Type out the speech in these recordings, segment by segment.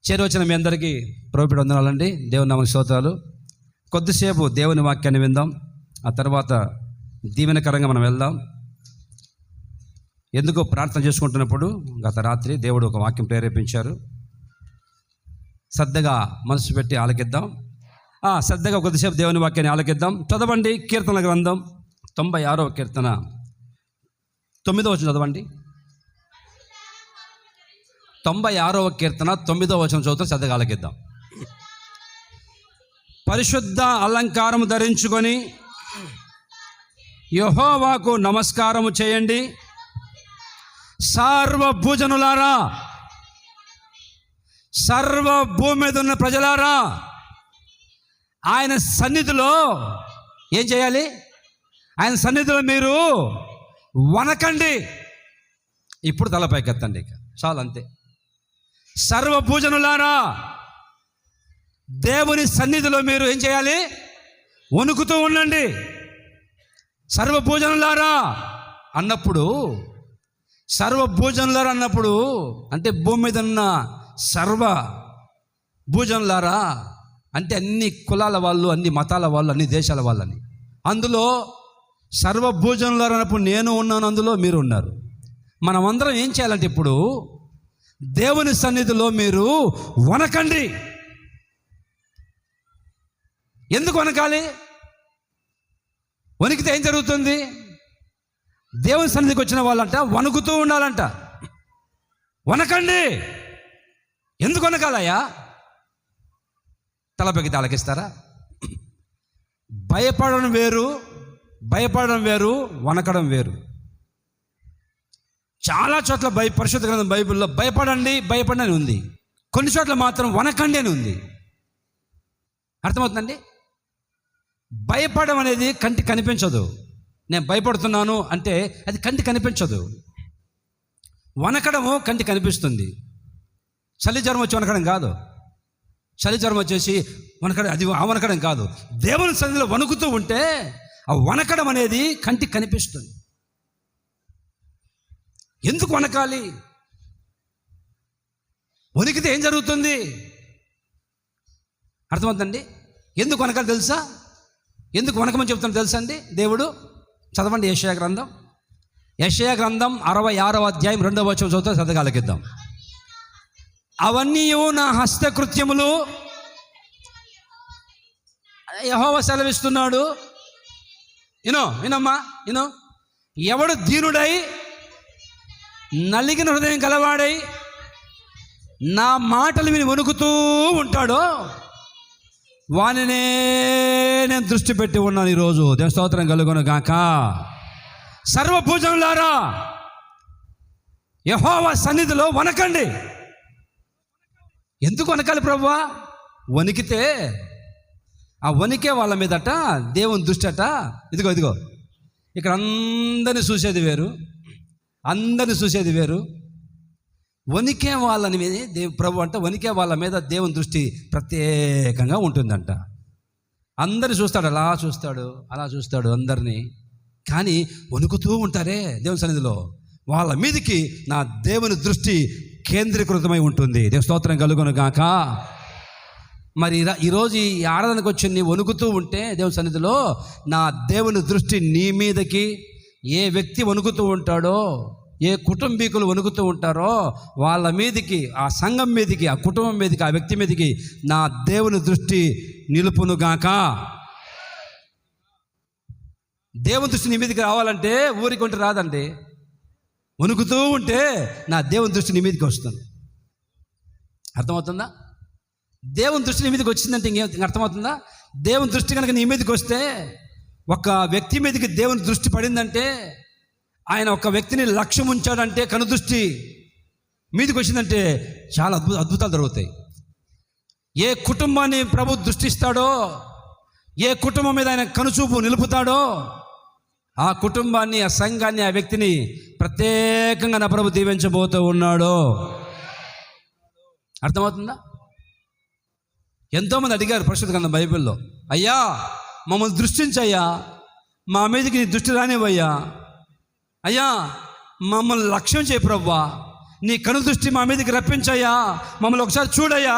చేరువచ్చిన మీ అందరికీ ప్రభువుపేట వందనాలండి. దేవుని నామమునకు స్తోత్రాలు. కొద్దిసేపు దేవుని వాక్యాన్ని విందాం, ఆ తర్వాత దీవెనకరంగా మనం వెళ్దాం. ఎందుకో ప్రార్థన చేసుకుంటున్నప్పుడు గత రాత్రి దేవుడు ఒక వాక్యం ప్రేరేపించారు. శ్రద్ధగా మనసు పెట్టి ఆలకిద్దాం. శ్రద్ధగా కొద్దిసేపు దేవుని వాక్యాన్ని ఆలకిద్దాం. చదవండి కీర్తన గ్రంథం 96వ కీర్తన 9వ వచనం చదవండి. 96వ కీర్తన 9వ వచనం చదువుతూ శ్రద్ధగా ఆలకిద్దాం. పరిశుద్ధ అలంకారము ధరించుకొని యెహోవాకు నమస్కారము చేయండి. సర్వభూజనులారా, సర్వ భూమి మీద ఉన్న ప్రజలారా, ఆయన సన్నిధిలో ఏం చేయాలి? ఆయన సన్నిధిలో మీరు వనకండి. ఇప్పుడు తలపైకెత్తండి, ఇక చాలు, అంతే. సర్వభూజనులారా, దేవుని సన్నిధిలో మీరు ఏం చేయాలి? వణుకుతూ ఉండండి. సర్వభూజనులారా అన్నప్పుడు, సర్వభూజనులారా అన్నప్పుడు అంటే భూమి మీద ఉన్న సర్వ భూజనులారా అంటే అన్ని కులాల వాళ్ళు, అన్ని మతాల వాళ్ళు, అన్ని దేశాల వాళ్ళని. అందులో సర్వభూజనులారా అన్నప్పుడు నేను ఉన్నాను, అందులో మీరు ఉన్నారు. మనమందరం ఏం చేయాలంటే ఇప్పుడు దేవుని సన్నిధిలో మీరు వనకండి. ఎందుకు వనకాలి? వణికితే ఏం జరుగుతుంది? దేవుని సన్నిధికి వచ్చిన వాళ్ళంట వణుకుతూ ఉండాలంట. వనకండి. ఎందుకు వనకాలయ్యా? తలపైకి తలకిస్తారా? భయపడడం వేరు, వనకడం వేరు. చాలా చోట్ల పరిశుద్ధ గ్రంథం బైబిల్లో భయపడండి అని ఉంది. కొన్ని చోట్ల మాత్రం వనకండి అని ఉంది. అర్థమవుతుందండి? భయపడడం అనేది కంటికి కనిపించదు. నేను భయపడుతున్నాను అంటే అది కంటికి కనిపించదు. వనకడము కంటికి కనిపిస్తుంది. చలి జ్వరం వచ్చి వనకడం కాదు. చలి జ్వరం వచ్చేసి వనకడం, అది ఆ వనకడం కాదు. దేవుని సన్నిధిలో వణుకుతూ ఉంటే ఆ వనకడం అనేది కంటికి కనిపిస్తుంది. ఎందుకు వనకాలి? వణికితే ఏం జరుగుతుంది? అర్థమవుతుందండి? ఎందుకు వనకాలి తెలుసా? ఎందుకు వనకమని చెప్తాను తెలుసా అండి? దేవుడు చదవండి యెషయా గ్రంథం 66వ అధ్యాయం 2వ వచనం చదువుతా శ్రద్ధగా ఆలకిద్దాం. అవన్నీ నా హస్తకృత్యములు యెహోవా సెలవిస్తున్నాడు. వినమ్మా. ఎవడు దీనుడై నలిగిన హృదయం గలవాడై నా మాటలు విని వణుకుతూ ఉంటాడో వానినే నేను దృష్టి పెట్టి ఉన్నాను ఈరోజు. దేవుని స్తోత్రం కలుగును గాక. సర్వభూజనులారా, యెహోవా సన్నిధిలో వనకండి. ఎందుకు వనకాలి ప్రభువా? వణికితే ఆ వణికే వాళ్ళ మీదట దేవుని దృష్టి అట. ఇదిగో ఇక్కడ అందరిని చూసేది వేరు. వణికే వాళ్ళని మీద ప్రభు అంటే వణికే వాళ్ళ మీద దేవుని దృష్టి ప్రత్యేకంగా ఉంటుందంట. అందరిని చూస్తాడు, అలా చూస్తాడు అందరినీ. కానీ వణుకుతూ ఉంటారే దేవుని సన్నిధిలో, వాళ్ళ మీదకి నా దేవుని దృష్టి కేంద్రీకృతమై ఉంటుంది. దేవుని స్తోత్రం కలుగును గాక. మరి ఈరోజు ఈ ఆరాధనకు వచ్చి నీ వణుకుతూ ఉంటే దేవుని సన్నిధిలో నా దేవుని దృష్టి నీ మీదకి, ఏ వ్యక్తి వణుకుతూ ఉంటాడో, ఏ కుటుంబీకులు వణుకుతూ ఉంటారో వాళ్ళ మీదకి, ఆ సంఘం మీదకి, ఆ కుటుంబం మీదకి, ఆ వ్యక్తి మీదకి నా దేవుని దృష్టి నిలుపునుగాక. దేవుని దృష్టి నీ మీదకి రావాలంటే ఊరికి ఉంటే రాదండి. వణుకుతూ ఉంటే నా దేవుని దృష్టి నీ మీదకి వస్తుంది. అర్థమవుతుందా? దేవుని దృష్టి నీ మీదకి వచ్చిందంటే ఇంకేం అర్థమవుతుందా? దేవుని దృష్టి కనుక నీ మీదకి వస్తే, ఒక వ్యక్తి మీదకి దేవుని దృష్టి పడిందంటే, ఆయన ఒక వ్యక్తిని లక్ష్యం ఉంచాడంటే, కనుదృష్టి మీదకి వచ్చిందంటే చాలా అద్భుతాలు జరుగుతాయి. ఏ కుటుంబాన్ని ప్రభు దృష్టిస్తాడో, ఏ కుటుంబం మీద ఆయన కనుచూపు నిలుపుతాడో, ఆ కుటుంబాన్ని, ఆ సంఘాన్ని, ఆ వ్యక్తిని ప్రత్యేకంగా నా ప్రభు దీవించబోతూ ఉన్నాడు. అర్థమవుతుందా? ఎంతోమంది అడిగారు పరిశుద్ధ గ్రంథం బైబిల్లో, అయ్యా మమ్మల్ని దృష్టించయ్యా, మా మీదకి నీ దృష్టి రానివయ్యా, అయ్యా మమ్మల్ని లక్ష్యం చేయి ప్రభువా, నీ కను దృష్టి మా మీదకి రప్పించయ్యా, మమ్మల్ని ఒకసారి చూడయ్యా.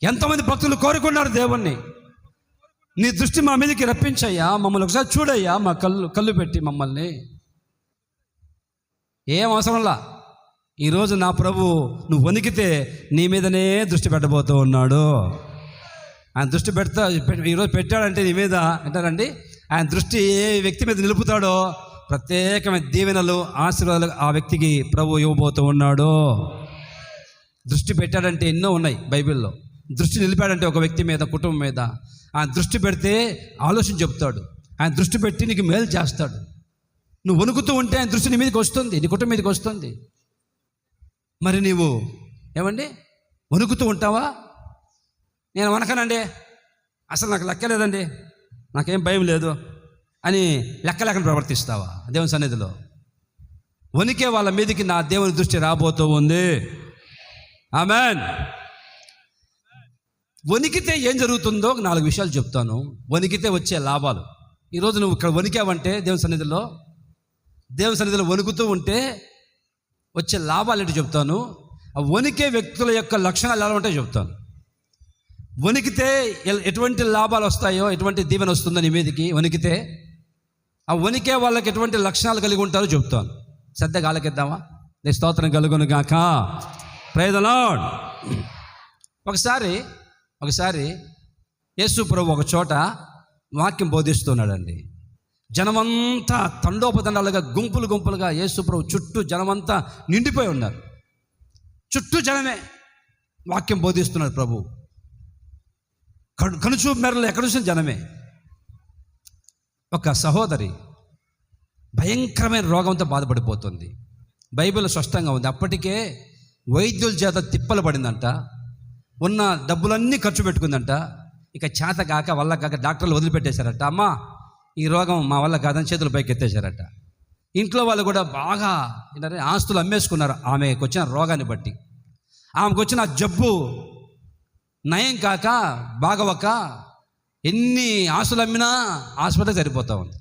ఎంతమంది భక్తులు కోరుకున్నారు దేవుణ్ణి, నీ దృష్టి మా మీదకి రప్పించయ్యా, మమ్మల్ని ఒకసారి చూడయ్యా, మా కళ్ళు పెట్టి మమ్మల్ని. ఏం అవసరంలా. ఈరోజు నా ప్రభు నువ్వు వణికితే నీ మీదనే దృష్టి పెట్టబోతూ ఉన్నాడు. ఆయన దృష్టి ఈరోజు పెట్టాడంటే నీ మీద అంటారండి, ఆయన దృష్టి ఏ వ్యక్తి మీద నిలుపుతాడో ప్రత్యేకమైన దీవెనలు, ఆశీర్వాదాలు ఆ వ్యక్తికి ప్రభు ఇవ్వబోతూ ఉన్నాడు. దృష్టి పెట్టాడంటే ఎన్నో ఉన్నాయి బైబిల్లో. దృష్టి నిలిపాడంటే ఒక వ్యక్తి మీద, కుటుంబం మీద, ఆయన దృష్టి పెడితే ఆలోచన చెప్తాడు. ఆయన దృష్టి పెట్టి నీకు మేలు చేస్తాడు. నువ్వు వణుకుతూ ఉంటే ఆయన దృష్టి నీ మీదకి వస్తుంది, నీ కుటుంబం మీదకి వస్తుంది. మరి నీవు ఏమండి వణుకుతూ ఉంటావా? నేను వనకనండి, అసలు నాకు లెక్కలేదండి, నాకేం భయం లేదు అని లెక్కలేకని ప్రవర్తిస్తావా దేవుని సన్నిధిలో? వణికే వాళ్ళ మీదకి నా దేవుని దృష్టి రాబోతూ ఉంది. ఆమెన్. వణికితే ఏం జరుగుతుందో 4 విషయాలు చెప్తాను. వణికితే వచ్చే లాభాలు. ఈరోజు నువ్వు ఇక్కడ వణికావంటే దేవుని సన్నిధిలో వణుకుతూ ఉంటే వచ్చే లాభాలు ఏంటో చెప్తాను. ఆ వణికే వ్యక్తుల యొక్క లక్షణాలు ఎలా ఉంటాయో చెప్తాను. వణికితే ఎటువంటి లాభాలు వస్తాయో, ఎటువంటి దీవెన వస్తుందో నీ మీదకి వణికితే, ఆ వణికే వాళ్ళకి ఎటువంటి లక్షణాలు కలిగి ఉంటారో చెప్తాను. శ్రద్ధగా ఆలకిద్దామా? నీ స్తోత్రం కలుగును గాక. Praise the lord. ఒకసారి యేసు ప్రభు ఒక చోట వాక్యం బోధిస్తున్నాడండి. జనమంతా తండోపతండాలుగా, గుంపులుగా యేసు ప్రభు చుట్టూ జనమంతా నిండిపోయి ఉన్నారు. చుట్టూ జనమే, వాక్యం బోధిస్తున్నాడు ప్రభు. కనుచూపు మేరలో ఎక్కడ చూసిన జనమే. ఒక సహోదరి భయంకరమైన రోగంతో బాధపడిపోతుంది. బైబిల్ స్పష్టంగా ఉంది. అప్పటికే వైద్యుల చేత తిప్పలు పడిందంట, ఉన్న డబ్బులన్నీ ఖర్చు పెట్టుకుందంట. ఇక చేత కాక వల్ల కాక డాక్టర్లు వదిలిపెట్టేశారట. అమ్మ ఈ రోగం మా వల్ల కాదని చేతులు పైకి ఎత్తేశారట. ఇంట్లో వాళ్ళు కూడా బాగా ఆస్తులు అమ్మేసుకున్నారు ఆమెకు వచ్చిన రోగాన్ని బట్టి. ఆమెకు వచ్చిన జబ్బు నయం కాక బాగవక ఎన్ని ఆస్తులు అమ్మినా హాస్పిటల్ సరిపోతూ ఉంది.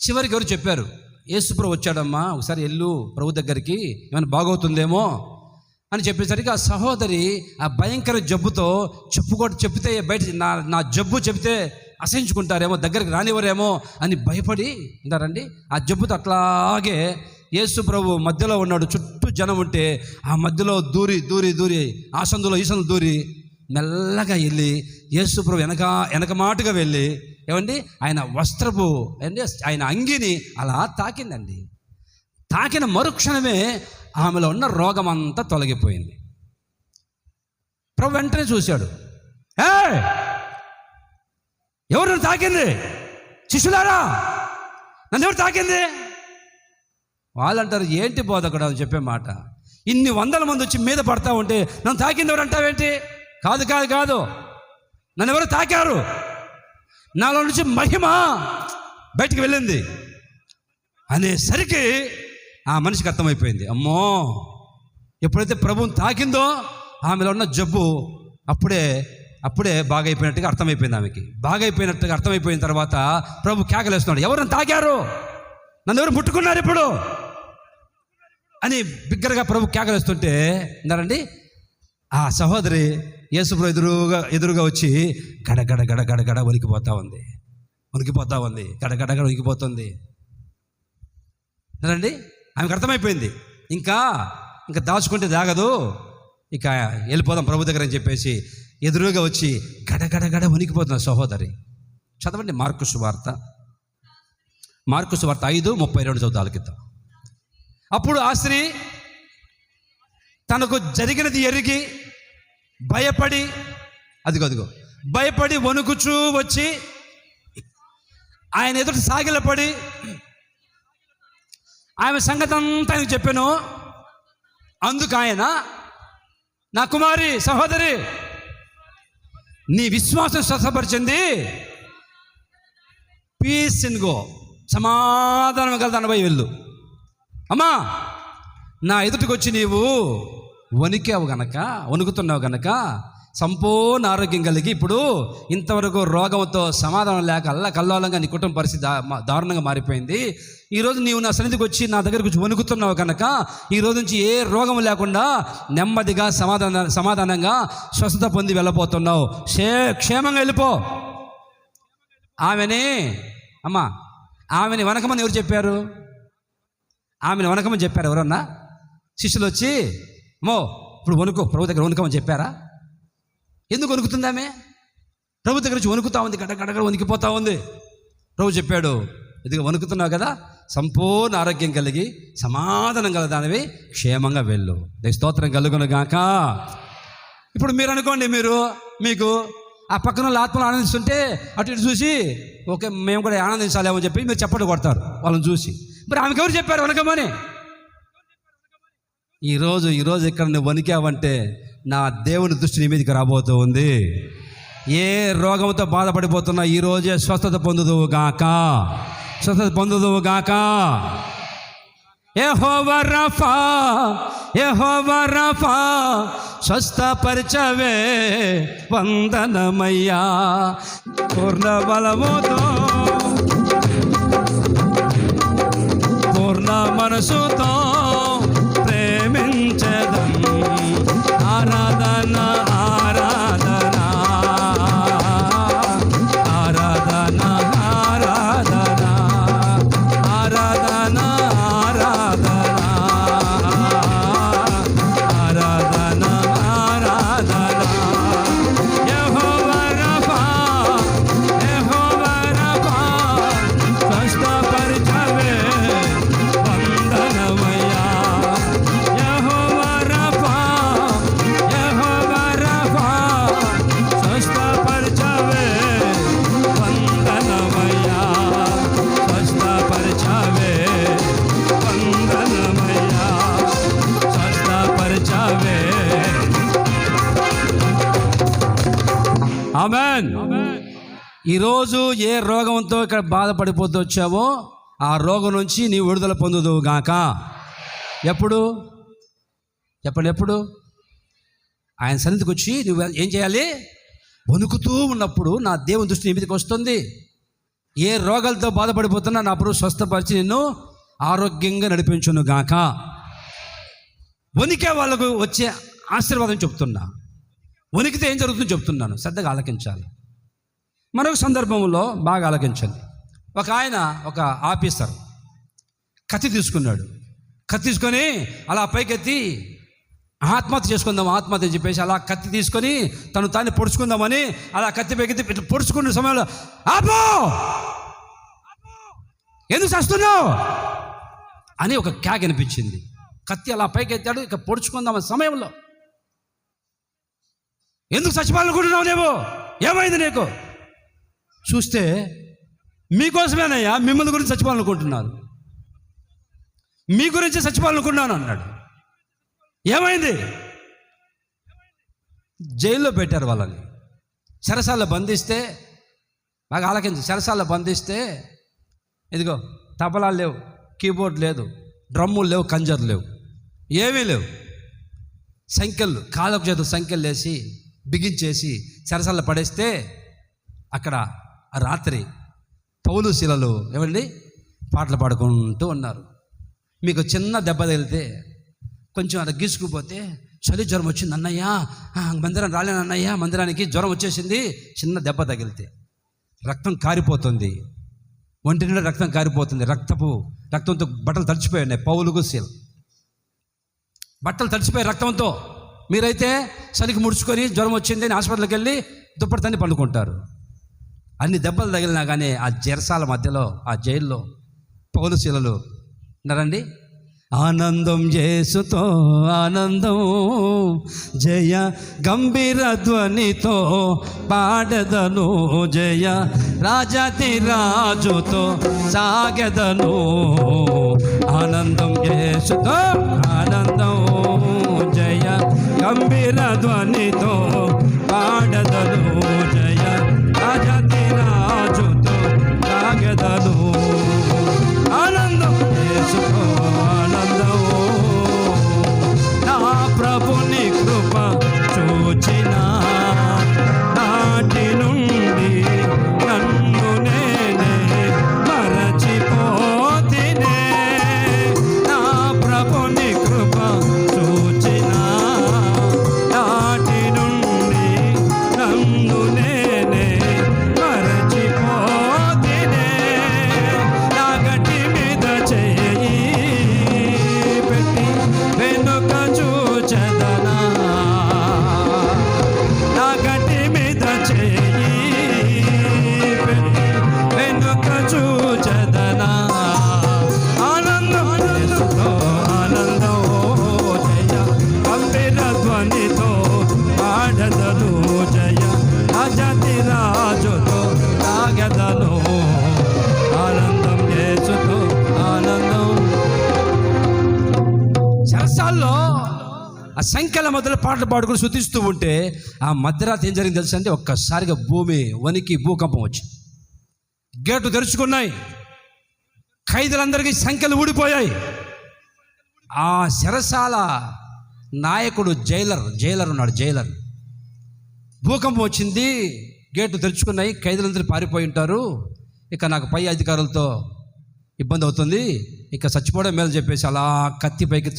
చివరికి ఎవరు చెప్పారు, యేసు ప్రభు వచ్చాడమ్మా, ఒకసారి వెళ్ళు ప్రభు దగ్గరికి, ఏమైనా బాగవుతుందేమో అని చెప్పేసరికి ఆ సహోదరి ఆ భయంకర జబ్బుతో చెప్తే బయట నా జబ్బు చెప్తే అసహించుకుంటారేమో, దగ్గరికి రానివ్వరేమో అని భయపడి ఉంటారండి. ఆ జబ్బుతో అట్లాగే యేసు ప్రభు మధ్యలో ఉన్నాడు, చుట్టూ జనం ఉంటే ఆ మధ్యలో దూరి ఆ సందులో ఈ సందులో దూరి మెల్లగా వెళ్ళి యేసు ప్రభు వెనక మాటుగా వెళ్ళి ఏమండి ఆయన వస్త్రపు ఆయన అంగిని అలా తాకిందండి. తాకిన మరుక్షణమే ఆమెలో ఉన్న రోగం అంతా తొలగిపోయింది. ప్రభు వెంటనే చూశాడు, ఎవరు నన్ను తాకింది? శిష్యులారా, నన్ను ఎవరు తాకింది? వాళ్ళు అంటారు, ఏంటి బోధకుడు అని చెప్పే మాట, ఇన్ని 100 మంది వచ్చి మీద పడతా ఉంటే నన్ను తాకింది ఎవరు అంటావేంటి? కాదు, నన్ను ఎవరు తాకారు, నాలో నుంచి మహిమ బయటికి వెళ్ళింది అనేసరికి ఆ మనిషికి అర్థమైపోయింది. అమ్మో, ఎప్పుడైతే ప్రభువుని తాకిందో ఆమెలో ఉన్న జబ్బు అప్పుడే బాగైపోయినట్టుగా అర్థమైపోయింది. ఆమెకి బాగైపోయినట్టుగా అర్థమైపోయిన తర్వాత ప్రభు కేకలేస్తున్నాడు, ఎవరు తాకారు, నన్ను ఎవరు ముట్టుకున్నారు ఇప్పుడు అని బిగ్గరగా ప్రభు కేకలేస్తుంటే ఉన్నారండి ఆ సహోదరి యేసు ప్రభు ఎదురుగా వచ్చి గడగడ వణికిపోతా ఉంది, గడగడ వణికిపోతుంది. రండి, ఆమెకు అర్థమైపోయింది, ఇంకా దాచుకుంటే దాగదు, ఇక వెళ్ళిపోదాం ప్రభు దగ్గర అని చెప్పేసి ఎదురుగా వచ్చి గడగడ వణికిపోతున్న సహోదరి. చదవండి మార్కు సువార్త 5:32 చదువుతాల కింద. అప్పుడు ఆ స్త్రీ తనకు జరిగినది ఎరిగి భయపడి వణుకుచూ వచ్చి ఆయన ఎదుట సాగిలపడి ఆమె సంగతి అంతా ఆయనకు చెప్పాను. అందుకు ఆయన, నా కుమారి, సహోదరి, నీ విశ్వాసం స్వస్థపరిచింది, పీస్ ఇన్ గో, సమాధానం కల దానిపై వెళ్ళు. అమ్మా, నా ఎదుటికి వచ్చి నీవు వణుకుతున్నావు గనక సంపూర్ణ ఆరోగ్యం కలిగి ఇప్పుడు ఇంతవరకు రోగంతో సమాధానం లేక అల్లకల్లోలంగా నీ కుటుంబ పరిస్థితి దారుణంగా మారిపోయింది. ఈరోజు నీవు నా సన్నిధికి వచ్చి నా దగ్గరకు వచ్చి వణుకుతున్నావు కనుక ఈరోజు నుంచి ఏ రోగం లేకుండా నెమ్మదిగా సమాధానంగా స్వస్థత పొంది వెళ్ళిపోతున్నావు. క్షేమంగా వెళ్ళిపో. ఆమెని వనకమని ఎవరు చెప్పారు? ఆమెను వనకమని చెప్పారు ఎవరన్నా? శిష్యులు వచ్చి ఇప్పుడు వణుకు, ప్రభు దగ్గర వణుకమని చెప్పారా? ఎందుకు వణుకుతుంది ఆమె? ప్రభు దగ్గర నుంచి వణుకుతా ఉంది, గడగడ వణికిపోతా ఉంది. ప్రభు చెప్పాడు, ఇదిగో వణుకుతున్నావు కదా, సంపూర్ణ ఆరోగ్యం కలిగి సమాధానం గల దానివి క్షేమంగా వెళ్ళు. స్తోత్రం కలుగును గాక. ఇప్పుడు మీరు అనుకోండి, మీకు ఆ పక్కన వాళ్ళ ఆత్మలు ఆనందిస్తుంటే అటు ఇటు చూసి ఓకే మేము కూడా ఆనందించాలేమో చెప్పి మీరు చప్పట్లు కొడతారు వాళ్ళని చూసి. మరి ఆమెకు ఎవరు చెప్పారు వణకమని? ఈరోజు ఇక్కడ నువ్వు వణికావంటే నా దేవుని దృష్టి నీ మీదకి రాబోతూ ఉంది. ఏ రోగంతో బాధపడిపోతున్నా ఈరోజే స్వస్థత పొందుదువు గాక, స్వస్థత పొందుదువు గాక. యెహోవా రఫా, యెహోవా రఫా, స్వస్థపరచవే వందనమయ్యా. పూర్ణ బలముతో పూర్ణ మనసుతో ప్రేమించదం. ఆరాధన ఆరాధన ఆరాధన ఆరాధన ఆరాధన ఆరాధన ఆరాధన. యెహోవా రఫా, యెహోవా రఫా, స్వస్థపరచవే వందనమయ్యా. యెహోవా రఫా, యెహోవా రఫా, స్వస్థపరచవే వందనమయ్యా. స్వస్థపరచవే వందనమయ్యా. స్వస్థపరచవే. ఆమేన్. ఈరోజు ఏ రోగంతో ఇక్కడ బాధపడిపోతూ వచ్చావో ఆ రోగం నుంచి నీ విడుదల పొందుదువు గాక. ఎప్పుడు చెప్పండి, ఎప్పుడు? ఆయన సన్నిధికి వచ్చి నువ్వు ఏం చేయాలి? వణుకుతూ ఉన్నప్పుడు నా దేవుని దృష్టి నీ మీదకి వస్తుంది. ఏ రోగాలతో బాధపడిపోతున్నా నా ప్రభు స్వస్థపరిచి నిన్ను ఆరోగ్యంగా నడిపించును గాక. వణికే వాళ్ళకు వచ్చే ఆశీర్వాదం చెప్తున్నా. వణికితే ఏం జరుగుతుందో చెప్తున్నాను, శ్రద్ధగా ఆలకించాలి. మరొక సందర్భంలో బాగా ఆలకించండి. ఒక ఆఫీసర్ కత్తి తీసుకున్నాడు. కత్తి తీసుకొని అలా పైకెత్తి ఆత్మహత్య చేసుకుందాం ఆత్మహత్య చెప్పేసి అలా కత్తి తీసుకొని తాను పొడుచుకుందామని అలా కత్తి పైకెత్తి పొడుచుకున్న సమయంలో ఆపో, ఎందుకు చేస్తున్నావు అని ఒక క్యాగ్ అనిపించింది. కత్తి అలా పైకెత్తాడు. ఇక పొడుచుకుందాం సమయంలో ఎందుకు చచ్చిపోవాలనుకుంటున్నావు నువ్వు? ఏమైంది నీకు? చూస్తే మీకోసమేనయ్యా, మిమ్మల్ని గురించి చచ్చిపోవాలనుకుంటున్నారు, మీ గురించి చచ్చిపోవాలనుకున్నాను అన్నాడు. ఏమైంది? జైల్లో పెట్టారు వాళ్ళని. చెరసాల్లో బంధిస్తే, బాగా ఆలకించి, చెరసాల్లో బంధిస్తే ఇదిగో తబలాలు లేవు, కీబోర్డ్ లేదు, డ్రమ్ములు లేవు, కంజర్లు లేవు, ఏమీ లేవు. సంఖ్యలు కాళ్ళకు చేతులు సంఖ్యలు వేసి బిగించేసి చెరసాల్లో పడేస్తే అక్కడ ఆ రాత్రి పౌలు శీలలు ఏమండి పాటలు పాడుకుంటూ ఉన్నారు. మీకు చిన్న దెబ్బ తగిలితే కొంచెం అలా గీసుకుపోతే చలి జ్వరం వచ్చింది అన్నయ్య, మందిరం రాలేను అన్నయ్య, మందిరానికి జ్వరం వచ్చేసింది. చిన్న దెబ్బ తగిలితే రక్తం కారిపోతుంది, ఒంటి నిండా రక్తం కారిపోతుంది. రక్తంతో బట్టలు తడిచిపోయి ఉన్నాయి. పౌలుకు శీల బట్టలు తడిచిపోయి రక్తంతో. మీరైతే చలికి ముడుచుకొని జ్వరం వచ్చింది అని హాస్పిటల్కి వెళ్ళి దుప్పటి తన్ని పండుకుంటారు. అన్ని దెబ్బలు తగిలినా కానీ ఆ చెరసాల మధ్యలో, ఆ జైల్లో పౌలు శీలలు ఉన్నారండి. ఆనందం యేసుతో ఆనందం, జయ గంభీర ధ్వనితో పాడదను, జయ రాజాతి రాజుతో సాగెదను. ఆనందం యేసుతో ఆనందం, జయ గంభీర ధ్వనితో పాడదను, జయ రాజాతి రాజుతో సాగెదను. ఆనందం యేసుతో ఆనందం, నా ప్రభుని కృప చూచిన పాడెదను జయ రాజాతి రాజుతో తాగెదను ఆనందం యేసుతో ఆనందం. చెరసాల్లో ఆ సంఖ్యల మధ్యలో పాటలు పాడుకుని శుతిస్తూ ఉంటే ఆ మధ్యరాత్రి ఏం జరిగింది తెలుసా అంటే ఒక్కసారిగా భూమి వణికి భూకంపం వచ్చింది. గేట్లు తెరుచుకున్నాయి, ఖైదీలందరికీ సంఖ్యలు ఊడిపోయాయి. ఆ చెరసాల నాయకుడు జైలర్ ఉన్నాడు. జైలర్ భూకంపం వచ్చింది, గేట్లు తెరుచుకున్నాయి, ఖైదీలందరూ పారిపోయి ఉంటారు, ఇక నాకు పై అధికారులతో ఇబ్బంది అవుతుంది, ఇక చచ్చిపోవడం మేలు చెప్పేసి అలా కత్తి పైకి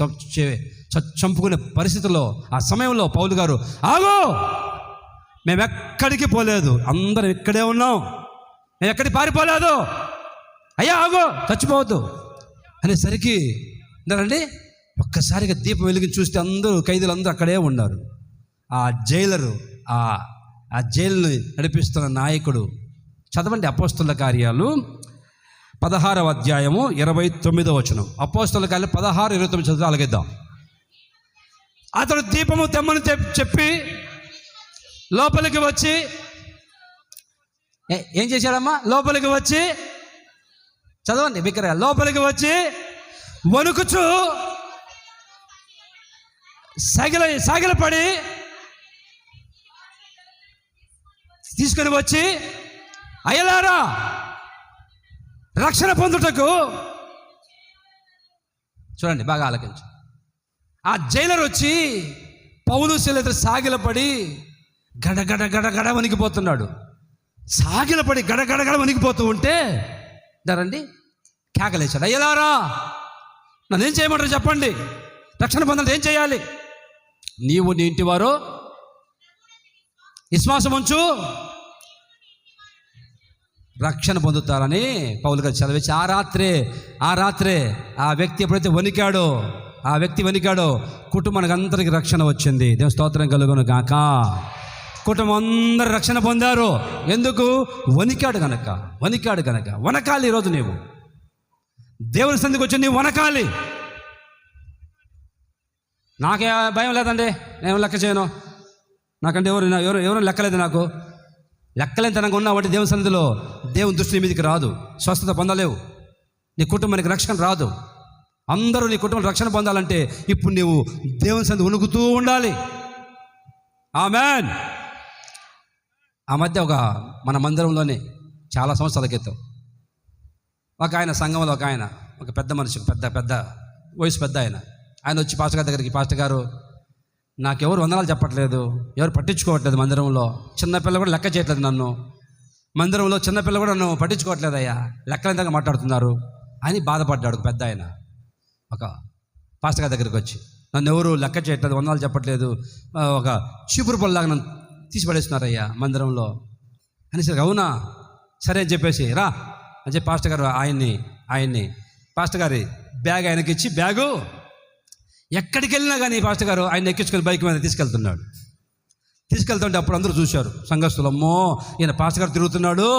చంపుకునే పరిస్థితుల్లో ఆ సమయంలో పౌలు గారు, ఆగో, మేము ఎక్కడికి పోలేదు, అందరం ఇక్కడే ఉన్నాం, మేము ఎక్కడికి పారిపోలేదు, అయ్యా ఆగో, చచ్చిపోవద్దు అనేసరికి ఉన్నారండి. ఒక్కసారిగా దీపం వెలిగి చూస్తే అందరూ ఖైదీలు అక్కడే ఉన్నారు. ఆ జైలరు ఆ జైలుని నడిపిస్తున్న నాయకుడు, చదవండి అపోస్తలుల కార్యాలు 16వ అధ్యాయము 29వ వచనం. అపోస్తలుల కార్యాలు 16:29 చదువు అలాగేద్దాం. అతడు దీపము తెమ్మని చెప్పి లోపలికి వచ్చి ఏం చేశాడమ్మా? లోపలికి వచ్చి చదవండి విగ్రహ లోపలికి వచ్చి వణుకుచు సాగిలపడి తీసుకొని వచ్చి, అయ్యలారా, రక్షణ పొందుటకు, చూడండి బాగా ఆలకించు, ఆ జైలర్ వచ్చి పౌలు శీలతో సాగిలపడి గడగడ గడగడ వణికిపోతున్నాడు. సాగిలపడి గడగడగడ వణికిపోతూ ఉంటే రండి కేకలేశాడు, అయ్యలారా, నన్ను ఏం చేయమంటారు చెప్పండి, రక్షణ పొందాలి, ఏం చేయాలి? నీవు నీ ఇంటి వారు విశ్వాసం ఉంచు, రక్షణ పొందుతారని పౌలు గారు చదివించి ఆ రాత్రే ఆ వ్యక్తి ఎప్పుడైతే వణికాడో కుటుంబానికి అందరికి రక్షణ వచ్చింది. దేవుని స్తోత్రం కలుగును గాక. కుటుంబం అందరు రక్షణ పొందారు. ఎందుకు? వణికాడు గనక. వనకాలి. ఈరోజు నీవు దేవుని సంధికి వచ్చి నీవు వనకాలి. నాకే భయం లేదండి, నేను లెక్క చేయను, నాకంటే ఎవరు లెక్కలేదు, నాకు లెక్కలేనితనంగా ఉన్నావు అంటే దేవుని సన్నిధిలో దేవుని దృష్టి మీదకి రాదు, స్వస్థత పొందలేవు, నీ కుటుంబానికి రక్షణ రాదు. అందరూ నీ కుటుంబం రక్షణ పొందాలంటే ఇప్పుడు నీవు దేవుని సన్నిధి వణుకుతూ ఉండాలి. ఆమేన్. ఆ మధ్య మన మందిరంలోనే చాలా సంవత్సరాల క్రితం సంఘంలో ఒక పెద్ద మనిషి, పెద్ద వయసు పెద్ద ఆయన వచ్చి పాస్టర్ గారి దగ్గరికి, పాస్టర్ గారు, నాకెవరు వందనాలు చెప్పట్లేదు, ఎవరు పట్టించుకోవట్లేదు, మందిరంలో చిన్నపిల్ల కూడా లెక్క చేయట్లేదు, నన్ను మందిరంలో చిన్నపిల్ల కూడా నన్ను పట్టించుకోవట్లేదు అయ్యా, లెక్కలంతగా మాట్లాడుతున్నారు అని బాధపడ్డాడు. పెద్ద ఒక పాస్టర్ గారి దగ్గరికి వచ్చి, నన్ను ఎవరు లెక్క చేయట్లేదు, వందనాలు చెప్పట్లేదు, ఒక చీపురు పళ్ళలాగా నన్ను తీసి పడేస్తున్నారు అయ్యా మందిరంలో అనేసరికి, అవునా, సరే అని చెప్పేసి రా అని చెప్పి పాస్టర్ గారు ఆయన్ని పాస్టర్ గారి బ్యాగ్ ఆయనకి ఇచ్చి, బ్యాగు ఎక్కడికి వెళ్ళినా కానీ పాస్టర్ గారు ఆయన ఎక్కించుకొని బైక్ మీద తీసుకెళ్తుంటే అప్పుడు అందరూ చూశారు సంఘస్థులు, అమ్మో ఈయన పాస్టర్ గారు తిరుగుతున్నాడు